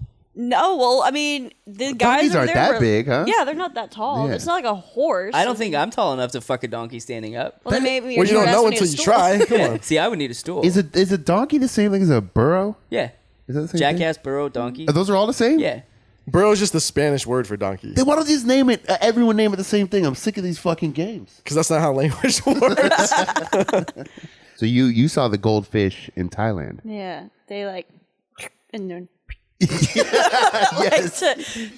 Speaker 5: No, well, I mean, the guys
Speaker 1: donkeys
Speaker 5: over
Speaker 1: aren't
Speaker 5: there
Speaker 1: that big, huh?
Speaker 5: Yeah, they're not that tall.
Speaker 1: Yeah.
Speaker 5: It's not like a horse.
Speaker 2: I don't think I'm tall enough to fuck a donkey standing up.
Speaker 5: Well, then maybe
Speaker 4: Well, you don't know
Speaker 5: would need
Speaker 4: until
Speaker 5: a
Speaker 4: you
Speaker 5: stool.
Speaker 4: try. Come on.
Speaker 2: See, I would need a stool.
Speaker 1: Is a donkey the same thing as a burro?
Speaker 2: Yeah.
Speaker 1: Is that the same
Speaker 2: Jackass, burro, donkey.
Speaker 1: Those are all the same?
Speaker 2: Yeah.
Speaker 4: Burro is just the Spanish word for donkey.
Speaker 1: Then why don't you just name it? Everyone name it the same thing. I'm sick of these fucking games.
Speaker 4: Because that's not how language works.
Speaker 1: So you saw the goldfish in Thailand.
Speaker 5: Yeah, they like, and then
Speaker 1: Yes.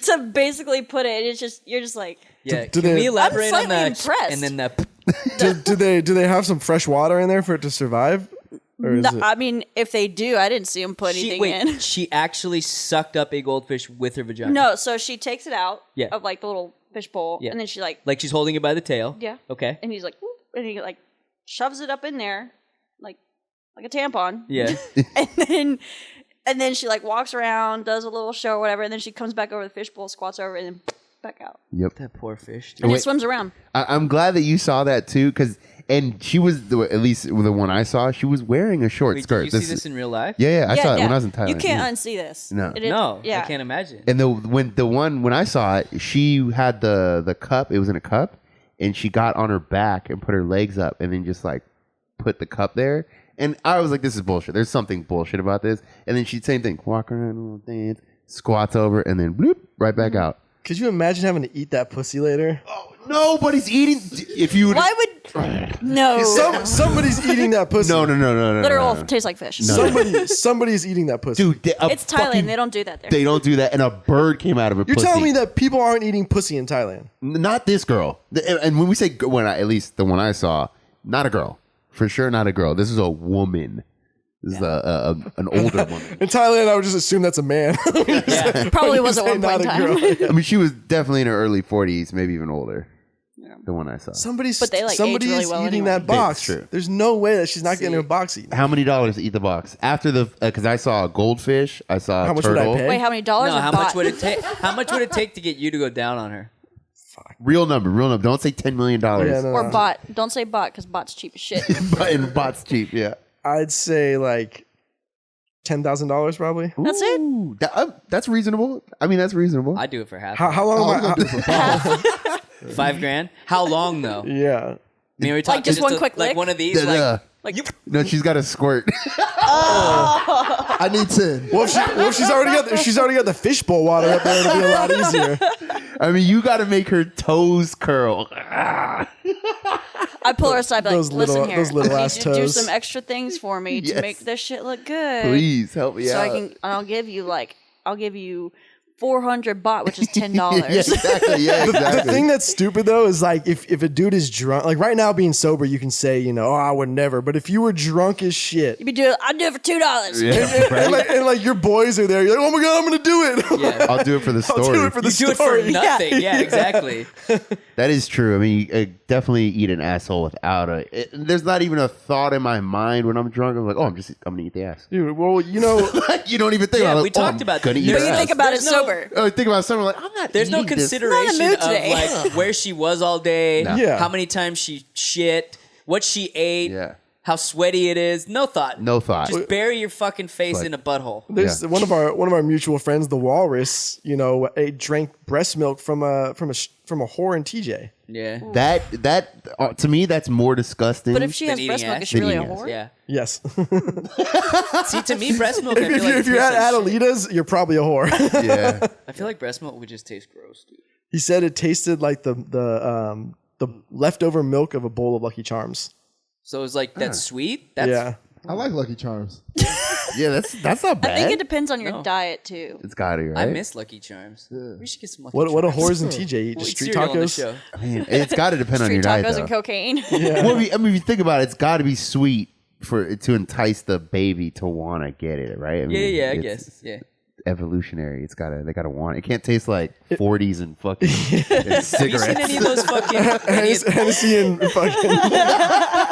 Speaker 5: to basically put it, it's just you're just like,
Speaker 2: Yeah.
Speaker 4: Do
Speaker 2: Can
Speaker 4: they-
Speaker 2: we elaborate on
Speaker 5: slightly
Speaker 2: that?
Speaker 5: impressed.
Speaker 2: And then the.
Speaker 4: do they have some fresh water in there for it to survive? Or is
Speaker 5: no,
Speaker 4: it?
Speaker 5: I mean, if they do, I didn't see them put anything in.
Speaker 2: She actually sucked up a goldfish with her vagina.
Speaker 5: No, so she takes it out
Speaker 2: Yeah.
Speaker 5: of like the little fish bowl,
Speaker 2: Yeah.
Speaker 5: and then she like,
Speaker 2: Like she's holding it by the tail.
Speaker 5: yeah,
Speaker 2: Okay.
Speaker 5: and he's like, whoop, and he like shoves it up in there, like a tampon,
Speaker 2: Yeah.
Speaker 5: and then she like walks around, does a little show or whatever, and then she comes back over the fish bowl, squats over, and then back out,
Speaker 1: Yep.
Speaker 2: That poor fish.
Speaker 5: and
Speaker 1: Wait.
Speaker 5: it swims around.
Speaker 1: I'm glad that you saw that too, and she was at least the one I saw. She was wearing a short
Speaker 2: Wait,
Speaker 1: skirt.
Speaker 2: did you see this in real life?
Speaker 1: Yeah, I saw it when I was in Thailand.
Speaker 5: You can't
Speaker 1: yeah.
Speaker 5: unsee this.
Speaker 1: No.
Speaker 2: No,
Speaker 5: yeah.
Speaker 2: I can't imagine.
Speaker 1: And when I saw it, she had the cup. It was in a cup, and she got on her back and put her legs up, and then just like put the cup there. And I was like, "This is bullshit. There's something bullshit about this." And then she same thing, walk around, a little dance, squats over, and then bloop, right back out.
Speaker 4: Could you imagine having to eat that pussy later?
Speaker 1: Nobody's eating. If you would,
Speaker 5: Why would no?
Speaker 4: Somebody's eating that pussy.
Speaker 1: no.
Speaker 5: Literal tastes like fish.
Speaker 4: Somebody's eating that pussy.
Speaker 1: Dude,
Speaker 5: It's Thailand. They don't do that there.
Speaker 1: They don't do that, and a bird came out of a
Speaker 4: You're
Speaker 1: pussy.
Speaker 4: telling me that people aren't eating pussy in Thailand?
Speaker 1: Not this girl. And when we say at least the one I saw, not a girl. For sure, not a girl. This is a woman. This is an older woman.
Speaker 4: In Thailand, I would just assume that's a man.
Speaker 5: Probably was at
Speaker 4: Say
Speaker 5: one point in
Speaker 4: not a
Speaker 5: time.
Speaker 4: girl.
Speaker 1: I mean, she was definitely in her early 40s, maybe even older. The one I saw.
Speaker 4: Somebody's
Speaker 5: But they, like,
Speaker 4: somebody
Speaker 5: age really
Speaker 4: is
Speaker 5: well
Speaker 4: eating
Speaker 5: anyway.
Speaker 4: that box.
Speaker 1: That's true.
Speaker 4: There's no way that she's not getting her box eaten.
Speaker 1: How many dollars to eat the box? After because I saw a goldfish, I saw
Speaker 4: How
Speaker 1: a
Speaker 4: much would I
Speaker 1: turtle.
Speaker 4: pay?
Speaker 5: Wait, how many dollars?
Speaker 2: No,
Speaker 5: are
Speaker 2: how
Speaker 5: bought?
Speaker 2: much would it take? How much would it take to get you to go down on her?
Speaker 1: Real number. Don't say $10 million.
Speaker 4: Yeah, no,
Speaker 5: Or
Speaker 4: no.
Speaker 5: bot? Don't say bot because bot's cheap as shit.
Speaker 1: And bot's cheap, yeah.
Speaker 4: I'd say like $10,000 probably.
Speaker 5: That's it.
Speaker 1: Ooh, that's reasonable. I mean, that's reasonable.
Speaker 2: I'd do it for half.
Speaker 4: How long am I?
Speaker 2: $5,000. How long though?
Speaker 4: Yeah.
Speaker 2: I mean, are we talking
Speaker 5: just one quick
Speaker 2: like
Speaker 5: lick?
Speaker 2: one of these? Like
Speaker 1: No, she's got a squirt.
Speaker 3: I need 10.
Speaker 4: Well, if she's already got the fishbowl water up there, it'll be a lot easier.
Speaker 1: I mean, you got to make her toes curl.
Speaker 5: I pull her aside, like,
Speaker 4: Those little-
Speaker 5: listen here.
Speaker 4: those little
Speaker 5: I need
Speaker 4: ass
Speaker 5: you to do
Speaker 4: toes.
Speaker 5: some extra things for me to
Speaker 1: Yes.
Speaker 5: make this shit look good.
Speaker 1: Please help me
Speaker 5: So
Speaker 1: out.
Speaker 5: I'll give you 400 baht, which is $10.
Speaker 1: Yeah, exactly. Yeah,
Speaker 4: The
Speaker 1: exactly.
Speaker 4: thing that's stupid though is like if a dude is drunk, like right now being sober, you can say, you know, oh, I would never. But if you were drunk as shit,
Speaker 5: I'd do it for $2.
Speaker 1: Yeah, right?
Speaker 4: and like your boys are there, you're like, oh my god, I'm gonna do it.
Speaker 2: yeah.
Speaker 1: I'll do it for the story.
Speaker 4: I'll do it for the
Speaker 2: You do it for
Speaker 4: story.
Speaker 2: nothing. Yeah, exactly.
Speaker 1: That is true. I mean, you definitely eat an asshole without there's not even a thought in my mind when I'm drunk. I'm like, oh, I'm gonna eat the ass.
Speaker 4: Dude, well, you know,
Speaker 1: Like, you don't even think
Speaker 2: Yeah,
Speaker 1: about it.
Speaker 2: we
Speaker 1: Like, oh,
Speaker 2: talked
Speaker 1: I'm
Speaker 2: about
Speaker 1: gonna
Speaker 2: that.
Speaker 1: eat
Speaker 5: But you
Speaker 1: ass.
Speaker 5: think about it
Speaker 2: There's no-
Speaker 5: sober.
Speaker 1: Oh, think about something like, I'm not
Speaker 2: There's no
Speaker 1: eating this.
Speaker 2: consideration
Speaker 5: mood
Speaker 2: of
Speaker 5: today.
Speaker 2: like where she was all day,
Speaker 4: Yeah.
Speaker 2: how many times she shit, what she ate.
Speaker 1: Yeah.
Speaker 2: how sweaty it is. No thought.
Speaker 1: No thought.
Speaker 2: Just bury your fucking face in a butthole.
Speaker 4: There's one of our mutual friends, the Walrus. Drank breast milk from a whore in TJ.
Speaker 2: Yeah.
Speaker 1: That to me, that's more disgusting.
Speaker 5: But if she has
Speaker 2: eating
Speaker 5: breast milk,
Speaker 2: ass.
Speaker 5: is she really a
Speaker 1: Eating ass.
Speaker 5: whore?
Speaker 2: Yeah.
Speaker 4: Yes.
Speaker 2: See, to me, breast milk. I feel like
Speaker 4: if you're at Adelita's, you're probably a whore.
Speaker 1: yeah.
Speaker 2: I feel like breast milk would just taste gross, dude.
Speaker 4: He said it tasted like the leftover milk of a bowl of Lucky Charms.
Speaker 2: So it's like that's sweet. That's
Speaker 4: Yeah.
Speaker 3: I like Lucky Charms.
Speaker 1: Yeah, that's not bad.
Speaker 5: I think it depends on your diet too.
Speaker 1: It's gotta be, right?
Speaker 2: I miss Lucky Charms. We should get some Lucky
Speaker 4: What
Speaker 2: Charms.
Speaker 4: do whores in TJ eat?
Speaker 2: We'll
Speaker 4: Just
Speaker 2: eat
Speaker 4: street
Speaker 2: cereal on the
Speaker 4: tacos?
Speaker 2: show.
Speaker 1: I mean, it's got to depend on
Speaker 5: Street
Speaker 1: your diet,
Speaker 5: tacos
Speaker 1: though.
Speaker 5: and cocaine.
Speaker 1: Well, if you think about it, it's got to be sweet to entice the baby to want to get it, right? I mean,
Speaker 2: Yeah, I
Speaker 1: it's
Speaker 2: guess. Yeah.
Speaker 1: evolutionary. They gotta want it. It can't taste like 40s and fucking and
Speaker 2: Have you
Speaker 1: cigarettes.
Speaker 2: seen any of those fucking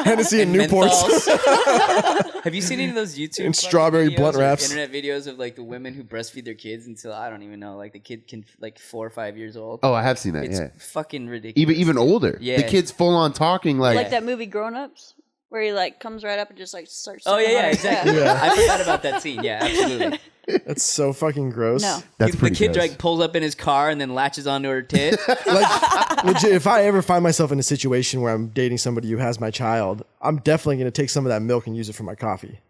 Speaker 4: Hennessy and Newports.
Speaker 2: menthols? Have you seen any of those YouTube
Speaker 4: And
Speaker 2: fucking
Speaker 4: strawberry
Speaker 2: videos
Speaker 4: blunt
Speaker 2: or
Speaker 4: wraps?
Speaker 2: internet videos of like the women who breastfeed their kids until I don't even know, like the kid can like 4 or 5 years old?
Speaker 1: Oh, I have seen that.
Speaker 2: It's
Speaker 1: Yeah,
Speaker 2: fucking ridiculous.
Speaker 1: even older.
Speaker 2: Yeah.
Speaker 1: The kid's full on talking like.
Speaker 5: Like that movie Grown Ups, where he like comes right up and just like starts.
Speaker 2: Oh
Speaker 5: sucking
Speaker 2: yeah,
Speaker 5: on it.
Speaker 2: exactly. I forgot about that scene. Yeah, absolutely.
Speaker 4: That's so fucking gross.
Speaker 5: No.
Speaker 1: That's
Speaker 2: the
Speaker 1: pretty
Speaker 2: kid
Speaker 1: gross.
Speaker 2: like pulls up in his car and then latches onto her tit.
Speaker 4: Like, legit, if I ever find myself in a situation where I'm dating somebody who has my child, I'm definitely going to take some of that milk and use it for my coffee.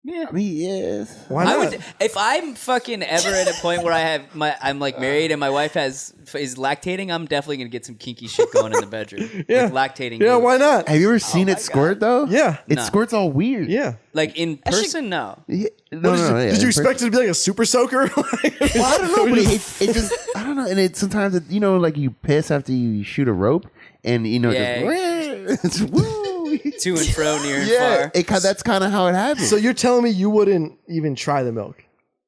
Speaker 2: Yeah.
Speaker 1: I mean, yes.
Speaker 4: Why
Speaker 2: I
Speaker 4: not?
Speaker 2: would if I'm fucking ever at a point where I'm like married and my wife is lactating. I'm definitely gonna get some kinky shit going in the bedroom.
Speaker 4: Yeah.
Speaker 2: Like lactating.
Speaker 4: Yeah,
Speaker 2: moves.
Speaker 4: why not?
Speaker 1: Have you ever seen it squirt though?
Speaker 4: Yeah.
Speaker 1: It
Speaker 2: No.
Speaker 1: squirts all weird.
Speaker 4: Yeah.
Speaker 2: Like in person, no.
Speaker 1: Yeah. No, yeah,
Speaker 4: Did you
Speaker 1: in
Speaker 4: expect it to be like a super soaker?
Speaker 1: Well, I don't know, but it just I don't know, and it sometimes like you piss after you shoot a rope, and it's woo.
Speaker 2: To and fro, near and
Speaker 1: Yeah,
Speaker 2: far.
Speaker 1: that's kind of how it happens.
Speaker 4: So you're telling me you wouldn't even try the milk?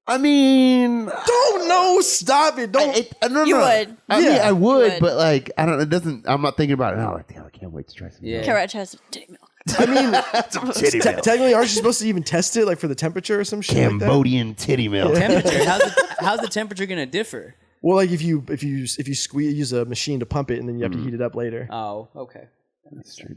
Speaker 1: I mean,
Speaker 4: Don't no, stop it! Don't.
Speaker 1: no,
Speaker 5: You
Speaker 1: no.
Speaker 5: would.
Speaker 1: I mean, I would,
Speaker 5: would.
Speaker 1: but like I don't. It doesn't. I'm not thinking about it. Oh, damn, I can't wait to try some.
Speaker 2: Yeah.
Speaker 5: Carrot has titty milk.
Speaker 4: I mean,
Speaker 1: Some titty milk.
Speaker 4: technically, aren't you supposed to even test it, like for the temperature or some shit like that?
Speaker 1: Cambodian titty milk.
Speaker 2: Temperature. How's the temperature gonna differ?
Speaker 4: Well, like if you use a machine to pump it and then you have to heat it up later.
Speaker 2: Oh, okay.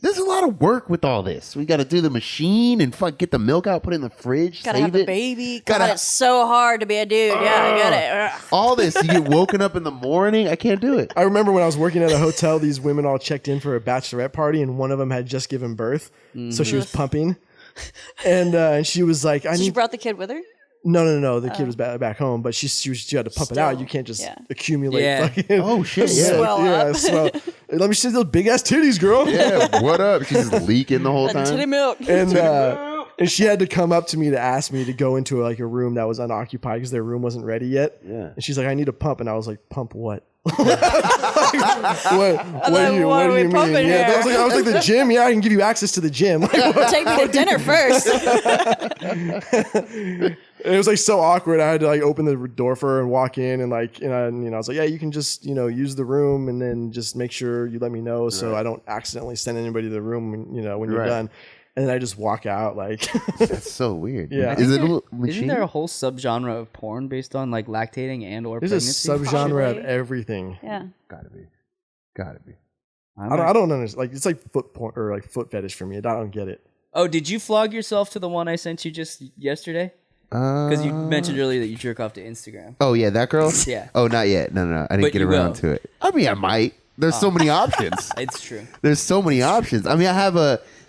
Speaker 1: There's a lot of work with all this. We got to do the machine and get the milk out, put it in the fridge,
Speaker 5: Gotta
Speaker 1: save
Speaker 5: have
Speaker 1: it.
Speaker 5: a baby.
Speaker 1: Gotta-
Speaker 5: God, it's so hard to be a dude. Yeah, I get it. Ugh.
Speaker 1: All this, you get woken up in the morning. I can't do it.
Speaker 4: I remember when I was working at a hotel, these women all checked in for a bachelorette party, and one of them had just given birth, so she was pumping, and she was like, "I
Speaker 5: So she
Speaker 4: need."
Speaker 5: brought the kid with her?
Speaker 4: No. The kid was back home, but she had to pump it out.
Speaker 5: Still,
Speaker 4: You can't just
Speaker 5: yeah.
Speaker 4: accumulate.
Speaker 2: Yeah.
Speaker 4: Fucking,
Speaker 1: Oh shit! Yeah,
Speaker 5: Swell up.
Speaker 4: swell. Let me see those big ass titties, girl.
Speaker 1: yeah. What up? She's just leaking the whole
Speaker 5: Titty
Speaker 1: time.
Speaker 5: milk.
Speaker 4: And she had to come up to me to ask me to go into like a room that was unoccupied because their room wasn't ready yet.
Speaker 1: Yeah.
Speaker 4: And she's like, "I need a pump," and I was like, "Pump what?" What do you
Speaker 5: what are we
Speaker 4: mean?
Speaker 5: pumping
Speaker 4: Yeah,
Speaker 5: here?
Speaker 4: I was like, the gym. Yeah, I can give you access to the gym.
Speaker 5: Take me to dinner first.
Speaker 4: It was like so awkward. I had to like open the door for her and walk in and like, I was like, yeah, you can just, use the room and then just make sure you let me know so I don't accidentally send anybody to the room when you're
Speaker 1: Right.
Speaker 4: done. And then I just walk out like,
Speaker 1: That's so weird.
Speaker 4: Yeah.
Speaker 1: Is it a little
Speaker 2: Isn't
Speaker 1: machine?
Speaker 2: there a whole subgenre of porn based on like lactating and or
Speaker 4: there's a
Speaker 2: pregnancy?
Speaker 4: subgenre of
Speaker 5: Possibly.
Speaker 4: everything.
Speaker 5: Yeah.
Speaker 1: Gotta be.
Speaker 4: I don't understand. Like, it's like foot porn or like foot fetish for me. I don't get it.
Speaker 2: Oh, did you flog yourself to the one I sent you just yesterday? Because you mentioned earlier that you jerk off to Instagram.
Speaker 1: Oh yeah, that girl.
Speaker 2: Yeah.
Speaker 1: Oh, not yet. No. I didn't
Speaker 2: But
Speaker 1: get
Speaker 2: you
Speaker 1: around
Speaker 2: will.
Speaker 1: to it. I mean, I might. There's so many options.
Speaker 2: It's true.
Speaker 1: There's so many options. I mean,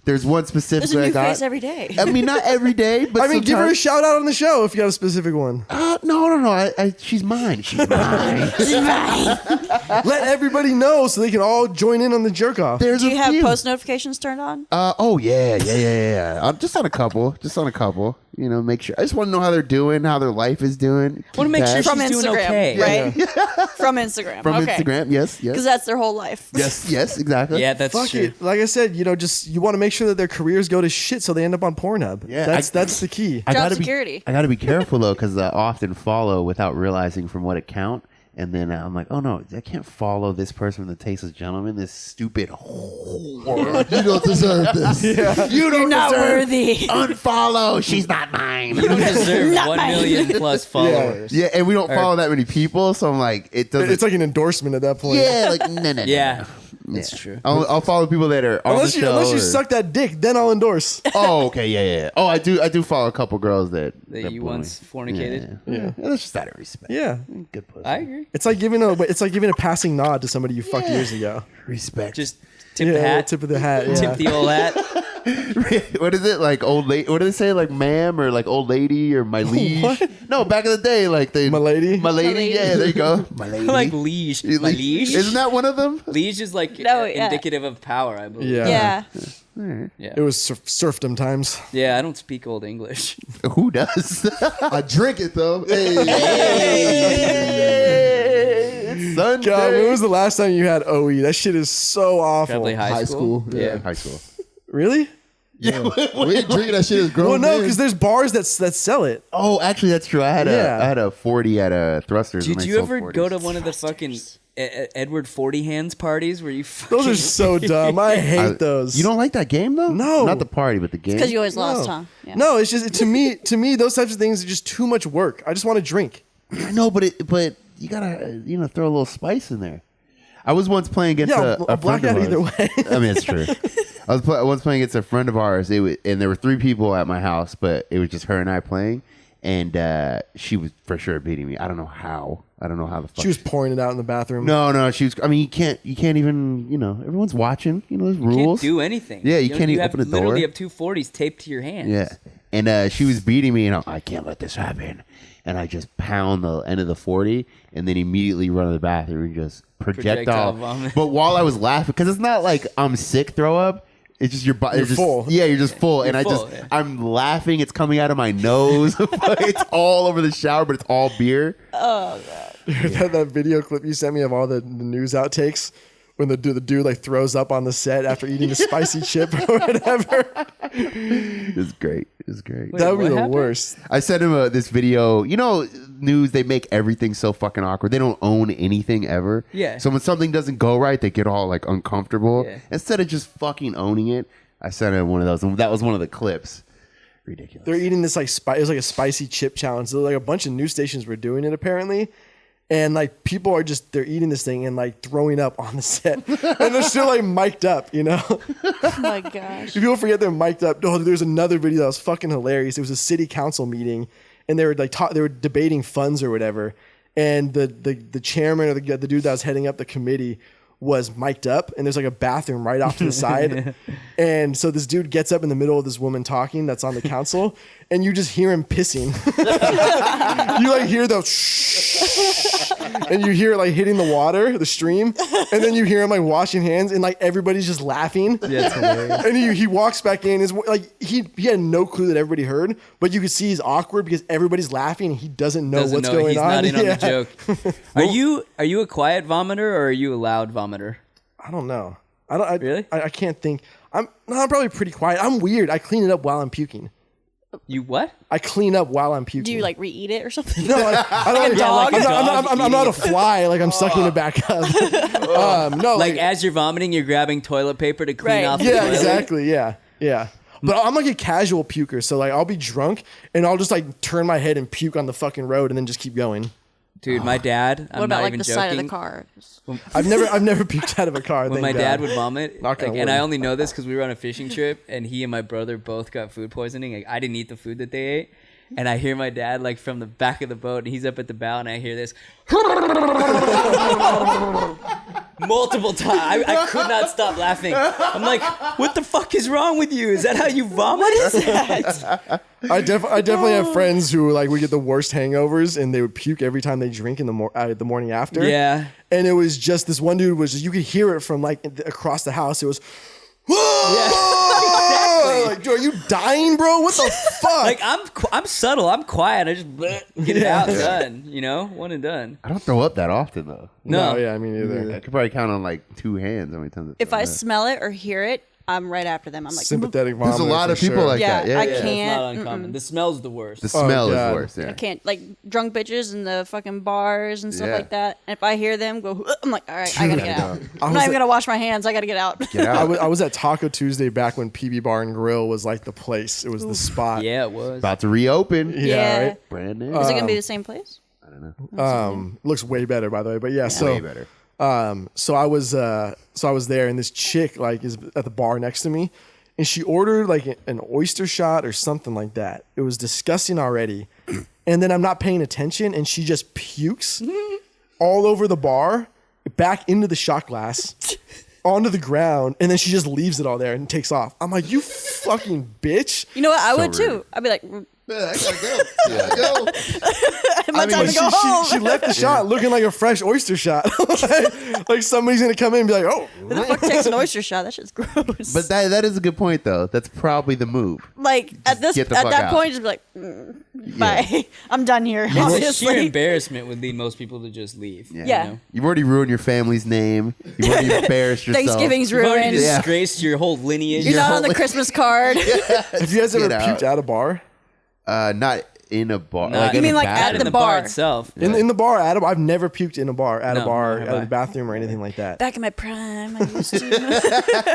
Speaker 1: there's one
Speaker 5: There's
Speaker 1: specifically
Speaker 5: a
Speaker 1: I
Speaker 5: new
Speaker 1: got.
Speaker 5: face every day.
Speaker 1: I mean, not every day, but
Speaker 4: I mean, give her a
Speaker 1: sometimes-
Speaker 4: shout out on the show if you got a specific one.
Speaker 1: No. She's mine. She's mine.
Speaker 4: Let everybody know so they can all join in on the jerk off.
Speaker 1: There's
Speaker 5: Do you
Speaker 1: a
Speaker 5: have
Speaker 1: few.
Speaker 5: post notifications turned on?
Speaker 1: Oh yeah. Just on a couple. Make sure. I just want to know how they're doing, how their life is doing.
Speaker 2: Want to make sure
Speaker 5: From
Speaker 2: she's doing
Speaker 5: Instagram,
Speaker 2: okay.
Speaker 5: right? From Instagram.
Speaker 1: From
Speaker 5: okay.
Speaker 1: Instagram. Yes.
Speaker 5: Because that's their whole life.
Speaker 1: Yes, exactly.
Speaker 2: Yeah, that's
Speaker 4: Fuck
Speaker 2: true.
Speaker 4: it. Like I said, just you want to make sure that their careers go to shit so they end up on Pornhub.
Speaker 1: Yeah,
Speaker 4: That's the key.
Speaker 1: I
Speaker 5: Job
Speaker 1: gotta
Speaker 5: security.
Speaker 1: I gotta be careful though, because I often follow without realizing from what account, and then I'm like, oh no, I can't follow this person from the Tasteless Gentlemen. This stupid whore. You don't deserve this. You don't
Speaker 5: You're not
Speaker 1: deserve.
Speaker 5: worthy.
Speaker 1: Unfollow. She's not mine.
Speaker 2: You don't deserve 1 million plus followers.
Speaker 1: Yeah, and we don't follow that many people, so I'm like, it doesn't.
Speaker 4: It's like an endorsement at that point.
Speaker 1: yeah, like no.
Speaker 2: Yeah. That's true.
Speaker 1: I'll follow people that are on the show.
Speaker 4: Unless you suck that dick, then I'll endorse.
Speaker 1: Oh, okay, yeah. Oh, I do follow a couple girls that
Speaker 2: you
Speaker 1: blew
Speaker 2: once
Speaker 1: me.
Speaker 2: fornicated.
Speaker 1: Yeah. That's just out of respect.
Speaker 4: Yeah.
Speaker 1: Good pussy.
Speaker 2: I agree.
Speaker 4: It's like giving a passing nod to somebody you fucked years ago.
Speaker 1: Respect.
Speaker 2: Just tip the hat.
Speaker 4: Tip of the hat. Yeah.
Speaker 2: Tip the old hat.
Speaker 1: What is it, like old lady? What do they say, like ma'am or like old lady or my liege?
Speaker 4: What?
Speaker 1: No, back in the day, like
Speaker 4: My lady?
Speaker 1: my lady. Yeah, there you go, my lady.
Speaker 2: Like liege. My liege.
Speaker 1: Isn't that one of them?
Speaker 2: Liege is like
Speaker 5: No, yeah.
Speaker 2: indicative of power, I believe.
Speaker 4: Yeah.
Speaker 5: Yeah.
Speaker 4: It was serfdom times.
Speaker 2: Yeah, I don't speak old English.
Speaker 1: Who does?
Speaker 3: I drink it though. Hey.
Speaker 1: It's Sunday.
Speaker 4: God, when was the last time you had OE? That shit is so awful.
Speaker 2: Probably high school.
Speaker 3: Yeah.
Speaker 1: High school.
Speaker 4: Really?
Speaker 3: Yeah. We ain't drinking that shit as grown
Speaker 4: Well, no,
Speaker 3: men.
Speaker 4: because there's bars that sell it.
Speaker 1: Oh, actually, that's true. I had a 40 at a Thrusters.
Speaker 2: Did
Speaker 1: and they
Speaker 2: you
Speaker 1: sold
Speaker 2: ever
Speaker 1: 40s.
Speaker 2: go to one of the fucking Edward 40 hands parties where you fucking...
Speaker 4: Those are so dumb. I hate those.
Speaker 1: You don't like that game though?
Speaker 4: No.
Speaker 1: Not the party, but the game.
Speaker 5: Because you always lost, huh? Yeah.
Speaker 4: No, it's just to me, those types of things are just too much work. I just want to drink.
Speaker 1: I know, but you gotta throw a little spice in there. I was once playing against a
Speaker 4: black
Speaker 1: friend of
Speaker 4: out either
Speaker 1: ours.
Speaker 4: way.
Speaker 1: I mean, it's true. I was once playing against a friend of ours. And there were 3 people at my house, but it was just her and I playing. And she was for sure beating me. I don't know how. I don't know how the fuck.
Speaker 4: She was pouring it out in the bathroom.
Speaker 1: No. She was. I mean, you can't even. Everyone's watching. There's rules.
Speaker 2: Can't do anything.
Speaker 1: Yeah, you can't even open a door.
Speaker 2: You literally have 2 40s taped to your hands.
Speaker 1: Yeah. And she was beating me, and I can't let this happen. And I just pound the end of the 40, and then immediately run to the bathroom and just projectile
Speaker 2: vomit.
Speaker 1: But while I was laughing, because it's not like I'm sick, throw up. It's just your body.
Speaker 4: You're full.
Speaker 1: Yeah, you're just full.
Speaker 2: You're
Speaker 1: and
Speaker 2: full, yeah.
Speaker 1: I'm laughing. It's coming out of my nose. It's all over the shower, but it's all beer.
Speaker 5: Oh, God.
Speaker 4: that video clip you sent me of all the news outtakes when the dude like throws up on the set after eating a spicy chip or whatever.
Speaker 1: It's great. It's great.
Speaker 2: Wait,
Speaker 4: That would be
Speaker 2: what
Speaker 4: the
Speaker 2: happened?
Speaker 4: worst.
Speaker 1: I sent him this video. News, they make everything so fucking awkward. They don't own anything ever.
Speaker 2: Yeah.
Speaker 1: So when something doesn't go right, they get all like uncomfortable.
Speaker 2: Yeah.
Speaker 1: Instead of just fucking owning it, I sent him one of those. And that was one of the clips. Ridiculous.
Speaker 4: They're eating this like it was like a spicy chip challenge. So like a bunch of news stations were doing it apparently. And like people are they're eating this thing and like throwing up on the set. And they're still like mic'd up,
Speaker 5: Oh, my gosh.
Speaker 4: People forget they're mic'd up. Oh, there's another video that was fucking hilarious. It was a city council meeting, and they were like they were debating funds or whatever. And the chairman or the dude that was heading up the committee was mic'd up, and there's like a bathroom right off to the side. And so this dude gets up in the middle of this woman talking that's on the council, and you just hear him pissing. You like hear the and you hear it like hitting the water, the stream, and then you hear him like washing hands, and like everybody's just laughing.
Speaker 2: Yeah, it's hilarious.
Speaker 4: And he walks back in. Is like he had no clue that everybody heard, but you could see he's awkward because everybody's laughing and he doesn't know what's going
Speaker 2: he's
Speaker 4: on.
Speaker 2: not in on
Speaker 4: Yeah.
Speaker 2: the joke. Are you a quiet vomiter or are you a loud vomiter?
Speaker 4: I don't know. I don't
Speaker 2: Really?
Speaker 4: I can't think. I'm probably pretty quiet. I'm weird. I clean it up while I'm puking.
Speaker 2: You what?
Speaker 4: I clean up while I'm puking.
Speaker 5: Do you like re-eat it or something?
Speaker 4: No, I don't.
Speaker 5: a dog?
Speaker 4: I'm not a fly. Like I'm sucking it back up. No,
Speaker 2: Like as you're vomiting, you're grabbing toilet paper to clean
Speaker 5: Right.
Speaker 2: off the
Speaker 4: yeah,
Speaker 2: toilet?
Speaker 4: exactly. Yeah. But I'm like a casual puker, so like I'll be drunk and I'll just like turn my head and puke on the fucking road and then just keep going.
Speaker 2: Dude, my dad, I'm
Speaker 5: What about
Speaker 2: not
Speaker 5: like
Speaker 2: even
Speaker 5: the
Speaker 2: joking.
Speaker 5: side of the car?
Speaker 4: I've never puked out of a car.
Speaker 2: When
Speaker 4: thank
Speaker 2: my
Speaker 4: God.
Speaker 2: dad would vomit,
Speaker 4: Knock on
Speaker 2: and
Speaker 4: wood.
Speaker 2: I only know this because we were on a fishing trip, and he and my brother both got food poisoning. Like I didn't eat the food that they ate, and I hear my dad like from the back of the boat, and he's up at the bow, and I hear this multiple times. I could not stop laughing. I'm like, what the fuck is wrong with you? Is that how you vomit? What is that?
Speaker 4: I definitely have friends who like would get the worst hangovers and they would puke every time they drink in the morning after.
Speaker 2: Yeah.
Speaker 4: And it was just this one dude was just, you could hear it from like across the house. It was, whoa! Like, dude, are you dying, bro? What the fuck?
Speaker 2: Like I'm subtle. I'm quiet. I just get it out, done. You know, one and done.
Speaker 1: I don't throw up that often though.
Speaker 2: No.
Speaker 4: Yeah, me neither.
Speaker 1: I could probably count on like 2 hands how many times.
Speaker 5: If I smell it or hear it, I'm right after them. I'm like,
Speaker 4: Sympathetic vomit.
Speaker 1: There's a lot of people like
Speaker 5: Yeah,
Speaker 1: that. Yeah,
Speaker 5: I
Speaker 1: yeah.
Speaker 2: It's
Speaker 5: can't.
Speaker 2: not uncommon. The smell's the worst.
Speaker 1: The smell is
Speaker 4: God.
Speaker 1: worse. Yeah.
Speaker 5: I can't, like drunk bitches in the fucking bars and stuff
Speaker 1: Yeah.
Speaker 5: like that. And if I hear them go, I'm like, all right, I gotta get out. I'm
Speaker 4: was
Speaker 5: not even gonna wash my hands. I gotta get out.
Speaker 1: Get out.
Speaker 4: I was at Taco Tuesday back when PB Bar and Grill was like the place. It was the spot.
Speaker 2: Yeah, it was.
Speaker 1: About to reopen.
Speaker 5: Yeah.
Speaker 4: Right?
Speaker 1: Brand new.
Speaker 5: Is it gonna be the same place?
Speaker 1: I don't know.
Speaker 4: Looks way better, by the way. But yeah, so
Speaker 1: Way better.
Speaker 4: So I was there, and this chick like is at the bar next to me, and she ordered like an oyster shot or something like that. It was disgusting already, and then I'm not paying attention, and she just pukes all over the bar, back into the shot glass, onto the ground, and then she just leaves it all there and takes off. I'm like, you fucking bitch.
Speaker 5: You know what? I
Speaker 1: So
Speaker 5: would too.
Speaker 1: rude.
Speaker 5: I'd be like,
Speaker 3: Yeah, I gotta go. I gotta go.
Speaker 5: my time to go home.
Speaker 4: She left the shot looking like a fresh oyster shot. like somebody's gonna come in and be like, oh.
Speaker 5: Who the fuck takes an oyster shot? That shit's gross.
Speaker 1: But that is a good point, though. That's probably the move.
Speaker 5: like at
Speaker 1: get the
Speaker 5: that
Speaker 1: fuck out.
Speaker 5: point, just be like, bye. I'm done here.
Speaker 2: The sheer
Speaker 5: Obviously.
Speaker 2: embarrassment would lead most people to just leave.
Speaker 5: Yeah.
Speaker 2: You know?
Speaker 1: You've already ruined your family's name. You've already embarrassed yourself.
Speaker 5: Thanksgiving's
Speaker 2: You've already
Speaker 5: ruined.
Speaker 2: disgraced your whole lineage.
Speaker 5: You're not on the Christmas card.
Speaker 4: Have you guys ever
Speaker 1: Get out.
Speaker 4: puked at a bar?
Speaker 1: not in a bar.
Speaker 2: Not-
Speaker 5: You
Speaker 1: in
Speaker 5: mean
Speaker 1: a
Speaker 5: like
Speaker 1: bathroom.
Speaker 5: at
Speaker 2: in
Speaker 5: the
Speaker 2: the bar
Speaker 5: bar.
Speaker 2: itself.
Speaker 4: In the bar at a bar. I've never puked in a bar at
Speaker 2: No,
Speaker 4: a bar,
Speaker 2: nor
Speaker 4: at
Speaker 2: have
Speaker 4: a
Speaker 2: I.
Speaker 4: bathroom or anything like that.
Speaker 5: Back in my prime, I used to.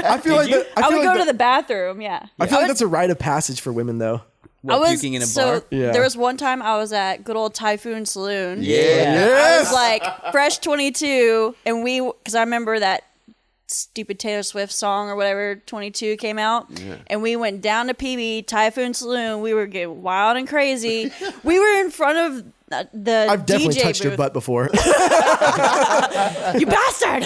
Speaker 4: I feel like that,
Speaker 5: I
Speaker 4: feel
Speaker 5: would
Speaker 4: like
Speaker 5: go to
Speaker 4: that-
Speaker 5: the bathroom. Yeah.
Speaker 4: I feel like that's a rite of passage for women, though.
Speaker 2: What, puking in a
Speaker 5: so
Speaker 2: bar?
Speaker 4: Yeah.
Speaker 5: there was one time I was at good old Typhoon Saloon.
Speaker 1: Yeah.
Speaker 5: I was like fresh 22, and because I remember that stupid Taylor Swift song or whatever 22 came out, and we went down to PB Typhoon Saloon. We were getting wild and crazy. We were in front of the
Speaker 4: I've definitely
Speaker 5: DJ
Speaker 4: touched your
Speaker 5: booth.
Speaker 4: butt before.
Speaker 5: You bastard!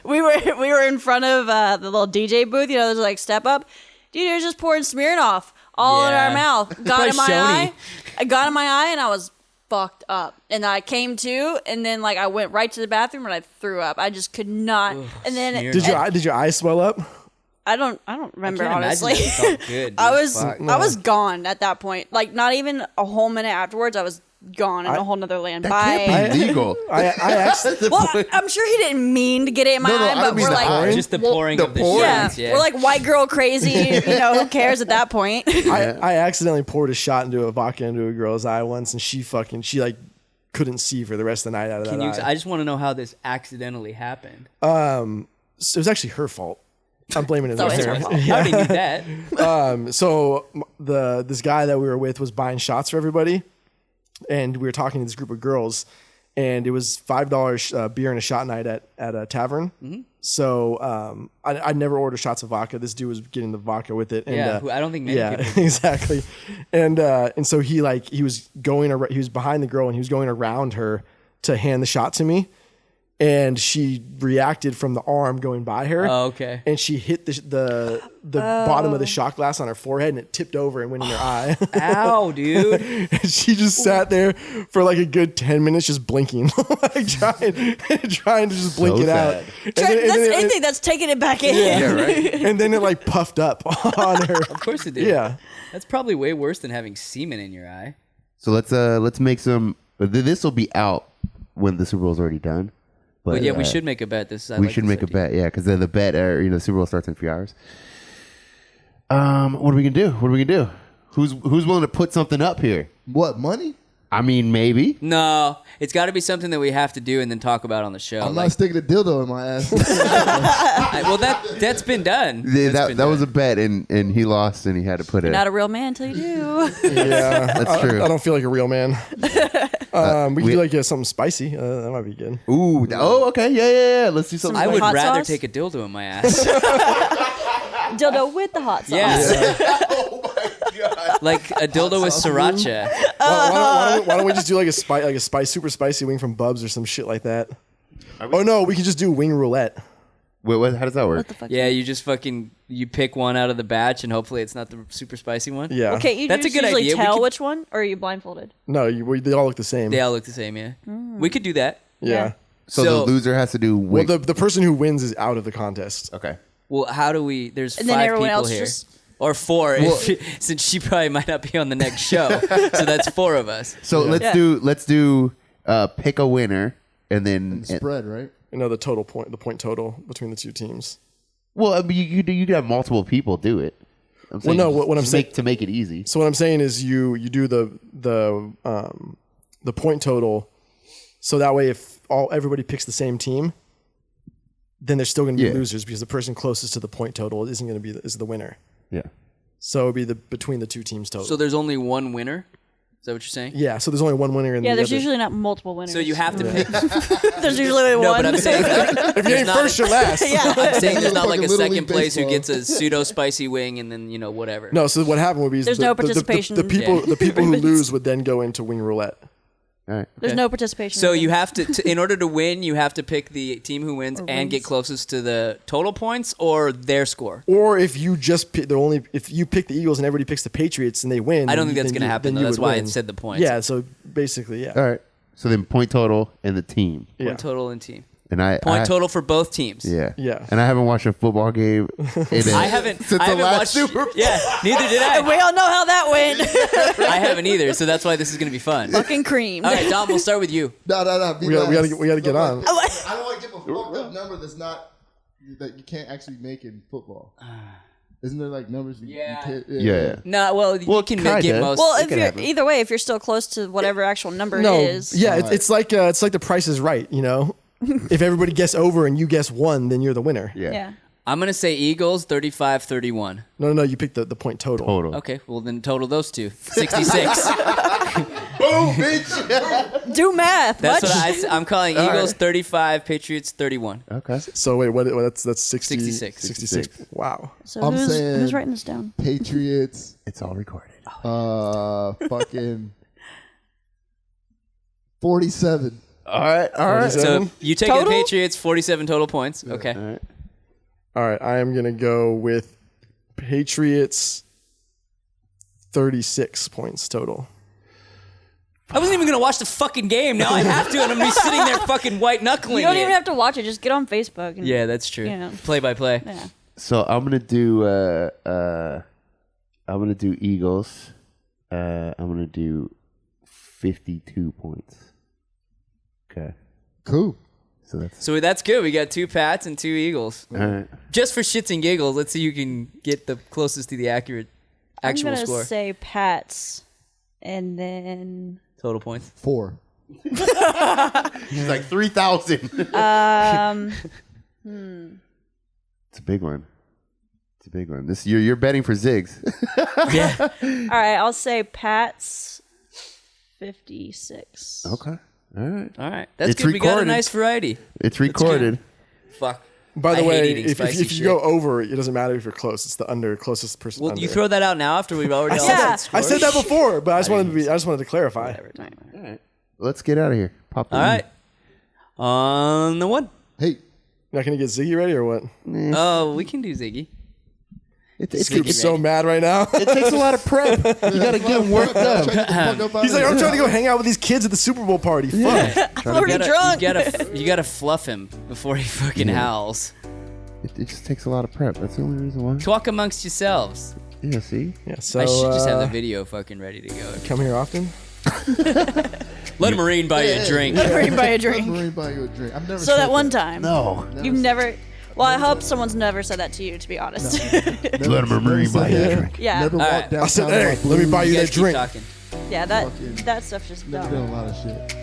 Speaker 5: we were in front of the little DJ booth. You know, there's like step up. Dude, they're just pouring Smirnoff all in
Speaker 2: Yeah.
Speaker 5: our mouth. Got
Speaker 2: Probably
Speaker 5: in my
Speaker 2: Shoney.
Speaker 5: eye. I got in my eye, and I was fucked up. And I came to, and then like I went right to the bathroom and I threw up. I just could not. And then
Speaker 2: smeared
Speaker 4: Did your eyes swell up?
Speaker 5: I don't remember
Speaker 2: I can't
Speaker 5: honestly.
Speaker 2: imagine that felt good, dude.
Speaker 5: I was
Speaker 2: Fuck.
Speaker 5: I was gone at that point. Like not even a whole minute afterwards. I was gone in a whole nother land.
Speaker 1: That
Speaker 5: Bye.
Speaker 1: can't be legal.
Speaker 4: I asked.
Speaker 5: Well, I'm sure he didn't mean to get it in my
Speaker 1: No,
Speaker 5: eye,
Speaker 1: I
Speaker 5: but
Speaker 1: don't mean
Speaker 5: we're
Speaker 1: the
Speaker 5: like,
Speaker 1: eye.
Speaker 2: Just the pouring of the
Speaker 1: pouring.
Speaker 5: yeah,
Speaker 2: shit.
Speaker 5: we're like white girl crazy. You know, who cares at that point?
Speaker 4: I accidentally poured a shot into a vodka into a girl's eye once, and she like couldn't see for the rest of the night out of
Speaker 2: Can
Speaker 4: that
Speaker 2: you?
Speaker 4: eye.
Speaker 2: I just want to know how this accidentally happened.
Speaker 4: So it was actually her fault. I'm blaming it on
Speaker 5: always
Speaker 4: her.
Speaker 5: her fault.
Speaker 2: I already knew that.
Speaker 4: So this guy that we were with was buying shots for everybody, and we were talking to this group of girls, and it was $5 beer and a shot night at a tavern.
Speaker 2: Mm-hmm.
Speaker 4: So I never ordered shots of vodka. This dude was getting the vodka with it. And,
Speaker 2: Yeah, who I don't think many
Speaker 4: yeah,
Speaker 2: people do.
Speaker 4: exactly. And so he was behind the girl, and he was going around her to hand the shot to me. And she reacted from the arm going by her.
Speaker 2: Oh, okay.
Speaker 4: And she hit the bottom of the shot glass on her forehead, and it tipped over and went in her eye.
Speaker 2: Ow, dude.
Speaker 4: And she just sat there for like a good 10 minutes just blinking, like trying to just blink
Speaker 1: So
Speaker 4: it out.
Speaker 1: sad.
Speaker 4: And
Speaker 5: That's
Speaker 4: then- and then it-
Speaker 5: anything that's taking it back in.
Speaker 1: Yeah, right.
Speaker 4: and then it like puffed up on her.
Speaker 2: Of course it did.
Speaker 4: Yeah.
Speaker 2: That's probably way worse than having semen in your eye.
Speaker 1: So let's make some. This will be out when the Super Bowl's already done.
Speaker 2: But yeah, we should make a bet.
Speaker 1: We should make a bet, yeah, because the bet, the Super Bowl starts in a few hours. What are we gonna do? Who's willing to put something up here?
Speaker 3: What, money?
Speaker 1: I mean, maybe.
Speaker 2: No, it's got to be something that we have to do and then talk about on the show.
Speaker 3: I'm
Speaker 2: Like,
Speaker 3: not sticking a dildo in my ass.
Speaker 2: well, that's been done.
Speaker 1: Yeah,
Speaker 2: That's been
Speaker 1: that was a
Speaker 2: done.
Speaker 1: bet, and he lost, and he had to put it.
Speaker 5: Not a real man until you do.
Speaker 4: Yeah.
Speaker 1: That's true.
Speaker 4: I don't feel like a real man. We could do like something spicy. That might be good.
Speaker 1: Ooh. Oh, okay. Yeah. Let's do something.
Speaker 2: I would
Speaker 5: Hot
Speaker 2: rather
Speaker 5: sauce?
Speaker 2: take a dildo in my ass.
Speaker 5: Dildo with the hot sauce.
Speaker 2: Yeah,
Speaker 1: Oh my god.
Speaker 2: like a dildo with sriracha.
Speaker 4: Why don't we just do like a super spicy wing from Bubs or some shit like that? Oh no, we can just do wing roulette.
Speaker 1: Wait, how does that work?
Speaker 5: What the fuck?
Speaker 2: Yeah, you just you pick one out of the batch and hopefully it's not the super spicy one.
Speaker 4: Yeah.
Speaker 5: Okay, you
Speaker 2: That's a
Speaker 5: just
Speaker 2: good
Speaker 5: usually
Speaker 2: idea. We
Speaker 5: tell
Speaker 2: could-
Speaker 5: which one, or are you blindfolded?
Speaker 4: No, they all look the same.
Speaker 2: They all look the same. Yeah, we could do that.
Speaker 4: Yeah.
Speaker 1: So the loser has to do.
Speaker 4: Well,
Speaker 1: Wing.
Speaker 4: the person who wins is out of the contest.
Speaker 1: Okay.
Speaker 2: Well, how do we? There's
Speaker 5: And then
Speaker 2: 5
Speaker 5: everyone
Speaker 2: people
Speaker 5: else
Speaker 2: here,
Speaker 5: just-
Speaker 2: or 4, since she probably might not be on the next show. So that's 4 of us.
Speaker 1: So let's do pick a winner, and then
Speaker 3: Spread, right?
Speaker 4: You know the point total between the two teams.
Speaker 1: Well, I mean, you could have multiple people do it. I'm saying
Speaker 4: no, what I'm
Speaker 1: just
Speaker 4: saying-
Speaker 1: to make it easy.
Speaker 4: So what I'm saying is you do the point total, so that way if everybody picks the same team, then there's still going to be losers because the person closest to the point total isn't going to be is the winner.
Speaker 1: Yeah.
Speaker 4: So it'd be between the two teams total.
Speaker 2: So there's only one winner. Is that what you're saying?
Speaker 4: Yeah, so there's only one winner in the
Speaker 5: Yeah, there's
Speaker 4: other.
Speaker 5: usually not multiple winners.
Speaker 2: So you have to pick.
Speaker 5: There's usually only
Speaker 2: No,
Speaker 5: one.
Speaker 2: but I'm saying
Speaker 4: If you ain't first, you're last.
Speaker 2: I'm saying there's not like a
Speaker 3: Fucking Little
Speaker 2: second
Speaker 3: League
Speaker 2: place who
Speaker 3: baseball.
Speaker 2: gets a pseudo spicy wing and then whatever.
Speaker 4: No, so what happened would be
Speaker 5: There's no participation.
Speaker 4: The people who
Speaker 5: Yeah.
Speaker 4: lose would then go into wing roulette.
Speaker 1: All right.
Speaker 5: There's no participation.
Speaker 2: So you have to, in order to win, you have to pick the team who wins and get closest to the total points or their score.
Speaker 4: Or if you just pick if you pick the Eagles and everybody picks the Patriots and they win,
Speaker 2: I don't
Speaker 4: then
Speaker 2: think that's
Speaker 4: you-
Speaker 2: going to happen.
Speaker 4: then
Speaker 2: Though.
Speaker 4: you
Speaker 2: That's
Speaker 4: would
Speaker 2: why
Speaker 4: win.
Speaker 2: it said the points.
Speaker 4: Yeah, so basically, yeah.
Speaker 1: All right. So then point total and the team.
Speaker 4: Yeah.
Speaker 2: Point total and team.
Speaker 1: And I
Speaker 2: Point total for both teams.
Speaker 1: Yeah.
Speaker 4: Yeah.
Speaker 1: And I haven't watched a football game
Speaker 2: I haven't.
Speaker 1: since
Speaker 2: I
Speaker 1: the
Speaker 2: haven't
Speaker 1: last
Speaker 2: watched.
Speaker 1: Super Bowl.
Speaker 2: Yeah, neither did I.
Speaker 5: we all know how that went.
Speaker 2: I haven't either. So that's why this is going to be fun.
Speaker 5: Fucking creamed.
Speaker 2: All right, Dom. We'll start with you.
Speaker 3: No.
Speaker 4: We gotta get on.
Speaker 3: I don't want to give a fucked up number that you can't actually make in football. Isn't there like numbers? You can't,
Speaker 1: Yeah.
Speaker 2: No, well, you can
Speaker 1: kinda.
Speaker 2: get most.
Speaker 5: Well,
Speaker 1: It
Speaker 5: if
Speaker 1: can
Speaker 5: you're
Speaker 1: happen.
Speaker 5: either way, if you're still close to whatever actual number
Speaker 4: No,
Speaker 5: it is.
Speaker 4: yeah, it's like the Price is Right. You know, if everybody guess over and you guess one, then you're the winner.
Speaker 1: Yeah.
Speaker 5: Yeah.
Speaker 2: I'm going to say Eagles 35-31.
Speaker 4: No, you pick the point total.
Speaker 1: Total.
Speaker 2: Okay, well then total those two 66.
Speaker 1: Boom, bitch.
Speaker 5: Do math.
Speaker 2: That's
Speaker 5: What?
Speaker 2: what I'm calling Eagles 35, Patriots 31.
Speaker 1: Okay.
Speaker 4: So wait, what? That's 60,
Speaker 2: 66.
Speaker 4: 66. Wow.
Speaker 5: So
Speaker 3: I'm
Speaker 5: who's
Speaker 3: saying-
Speaker 5: writing this down?
Speaker 3: Patriots,
Speaker 1: It's all recorded.
Speaker 3: fucking 47.
Speaker 1: All right. All right.
Speaker 2: So you take the
Speaker 5: Total?
Speaker 2: Patriots 47 total points. Okay.
Speaker 1: All right.
Speaker 4: All right, I am gonna go with Patriots 36 points total.
Speaker 2: I wasn't even going to watch the fucking game. Now I have to, and I'm going to be sitting there fucking white knuckling.
Speaker 5: You don't
Speaker 2: it.
Speaker 5: even have to watch it. Just get on Facebook. And,
Speaker 2: Yeah, that's true.
Speaker 5: Yeah.
Speaker 2: Play by play.
Speaker 5: Yeah.
Speaker 1: So I'm gonna do Eagles. I'm gonna do 52 points. Okay.
Speaker 3: Cool.
Speaker 1: So that's
Speaker 2: So that's good. We got 2 Pats and 2 Eagles.
Speaker 1: all right.
Speaker 2: Just for shits and giggles, let's see who can get the closest to the actual
Speaker 5: I'm going to
Speaker 2: score.
Speaker 5: say Pats. And then.
Speaker 2: Total points.
Speaker 3: 4.
Speaker 1: He's like 3,000. It's a big one. It's a big one. This you're betting for Ziggs.
Speaker 2: Yeah.
Speaker 5: All right. I'll say Pats 56.
Speaker 1: Okay. All right.
Speaker 2: All right. That's
Speaker 1: It's
Speaker 2: good. We got a
Speaker 1: recorded.
Speaker 2: nice variety.
Speaker 1: It's recorded.
Speaker 2: Fuck.
Speaker 4: By the
Speaker 2: I hate
Speaker 4: way,
Speaker 2: eating
Speaker 4: if
Speaker 2: spicy
Speaker 4: you
Speaker 2: shit.
Speaker 4: go over, it doesn't matter if you're close. It's the closest person.
Speaker 2: Well,
Speaker 4: under.
Speaker 2: you throw that out now after we've already all
Speaker 5: Yeah.
Speaker 2: said
Speaker 4: I said that
Speaker 2: scores?
Speaker 4: before, but I just wanted to clarify.
Speaker 2: Whatever.
Speaker 1: All right. Let's get out of here. Pop.
Speaker 2: All right. On the one.
Speaker 3: Hey,
Speaker 4: You're not gonna get Ziggy ready or what?
Speaker 2: Oh, we can do Ziggy.
Speaker 1: It
Speaker 4: Scoop's so mad right now.
Speaker 1: takes a lot of prep. You gotta get him worked up.
Speaker 4: He's like, I'm trying to go hang out with these kids at the Super Bowl party. Fuck.
Speaker 5: I'm already drunk.
Speaker 2: You gotta fluff him before he fucking howls.
Speaker 1: It just takes a lot of prep. That's the only reason why.
Speaker 2: Talk amongst yourselves.
Speaker 1: Yeah. See.
Speaker 4: Yeah. So
Speaker 2: I should just have the video fucking ready to go.
Speaker 4: come here often.
Speaker 2: Let a Marine buy you a drink.
Speaker 5: Marine buy a drink.
Speaker 3: Marine buy you a drink. I've never
Speaker 5: So
Speaker 3: said
Speaker 5: that one time.
Speaker 1: No.
Speaker 5: You've never. Well, I hope someone's never said that to you, to be honest.
Speaker 1: Let him Marine buy you a drink.
Speaker 5: Yeah.
Speaker 3: Never
Speaker 2: All
Speaker 3: walked
Speaker 2: right.
Speaker 3: downtown.
Speaker 4: I said, hey,
Speaker 3: with
Speaker 4: let me
Speaker 3: blues.
Speaker 4: buy you
Speaker 2: You
Speaker 4: that
Speaker 2: guys keep
Speaker 4: drink.
Speaker 2: talking.
Speaker 5: Yeah,
Speaker 3: Fucking
Speaker 5: that stuff's just
Speaker 3: Never
Speaker 5: dumb.
Speaker 3: done a lot of shit.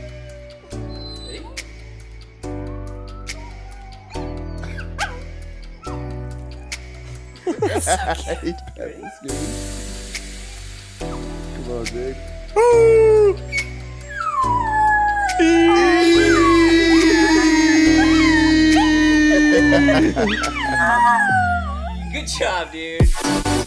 Speaker 1: Come on, Zig.
Speaker 2: Good job, dude.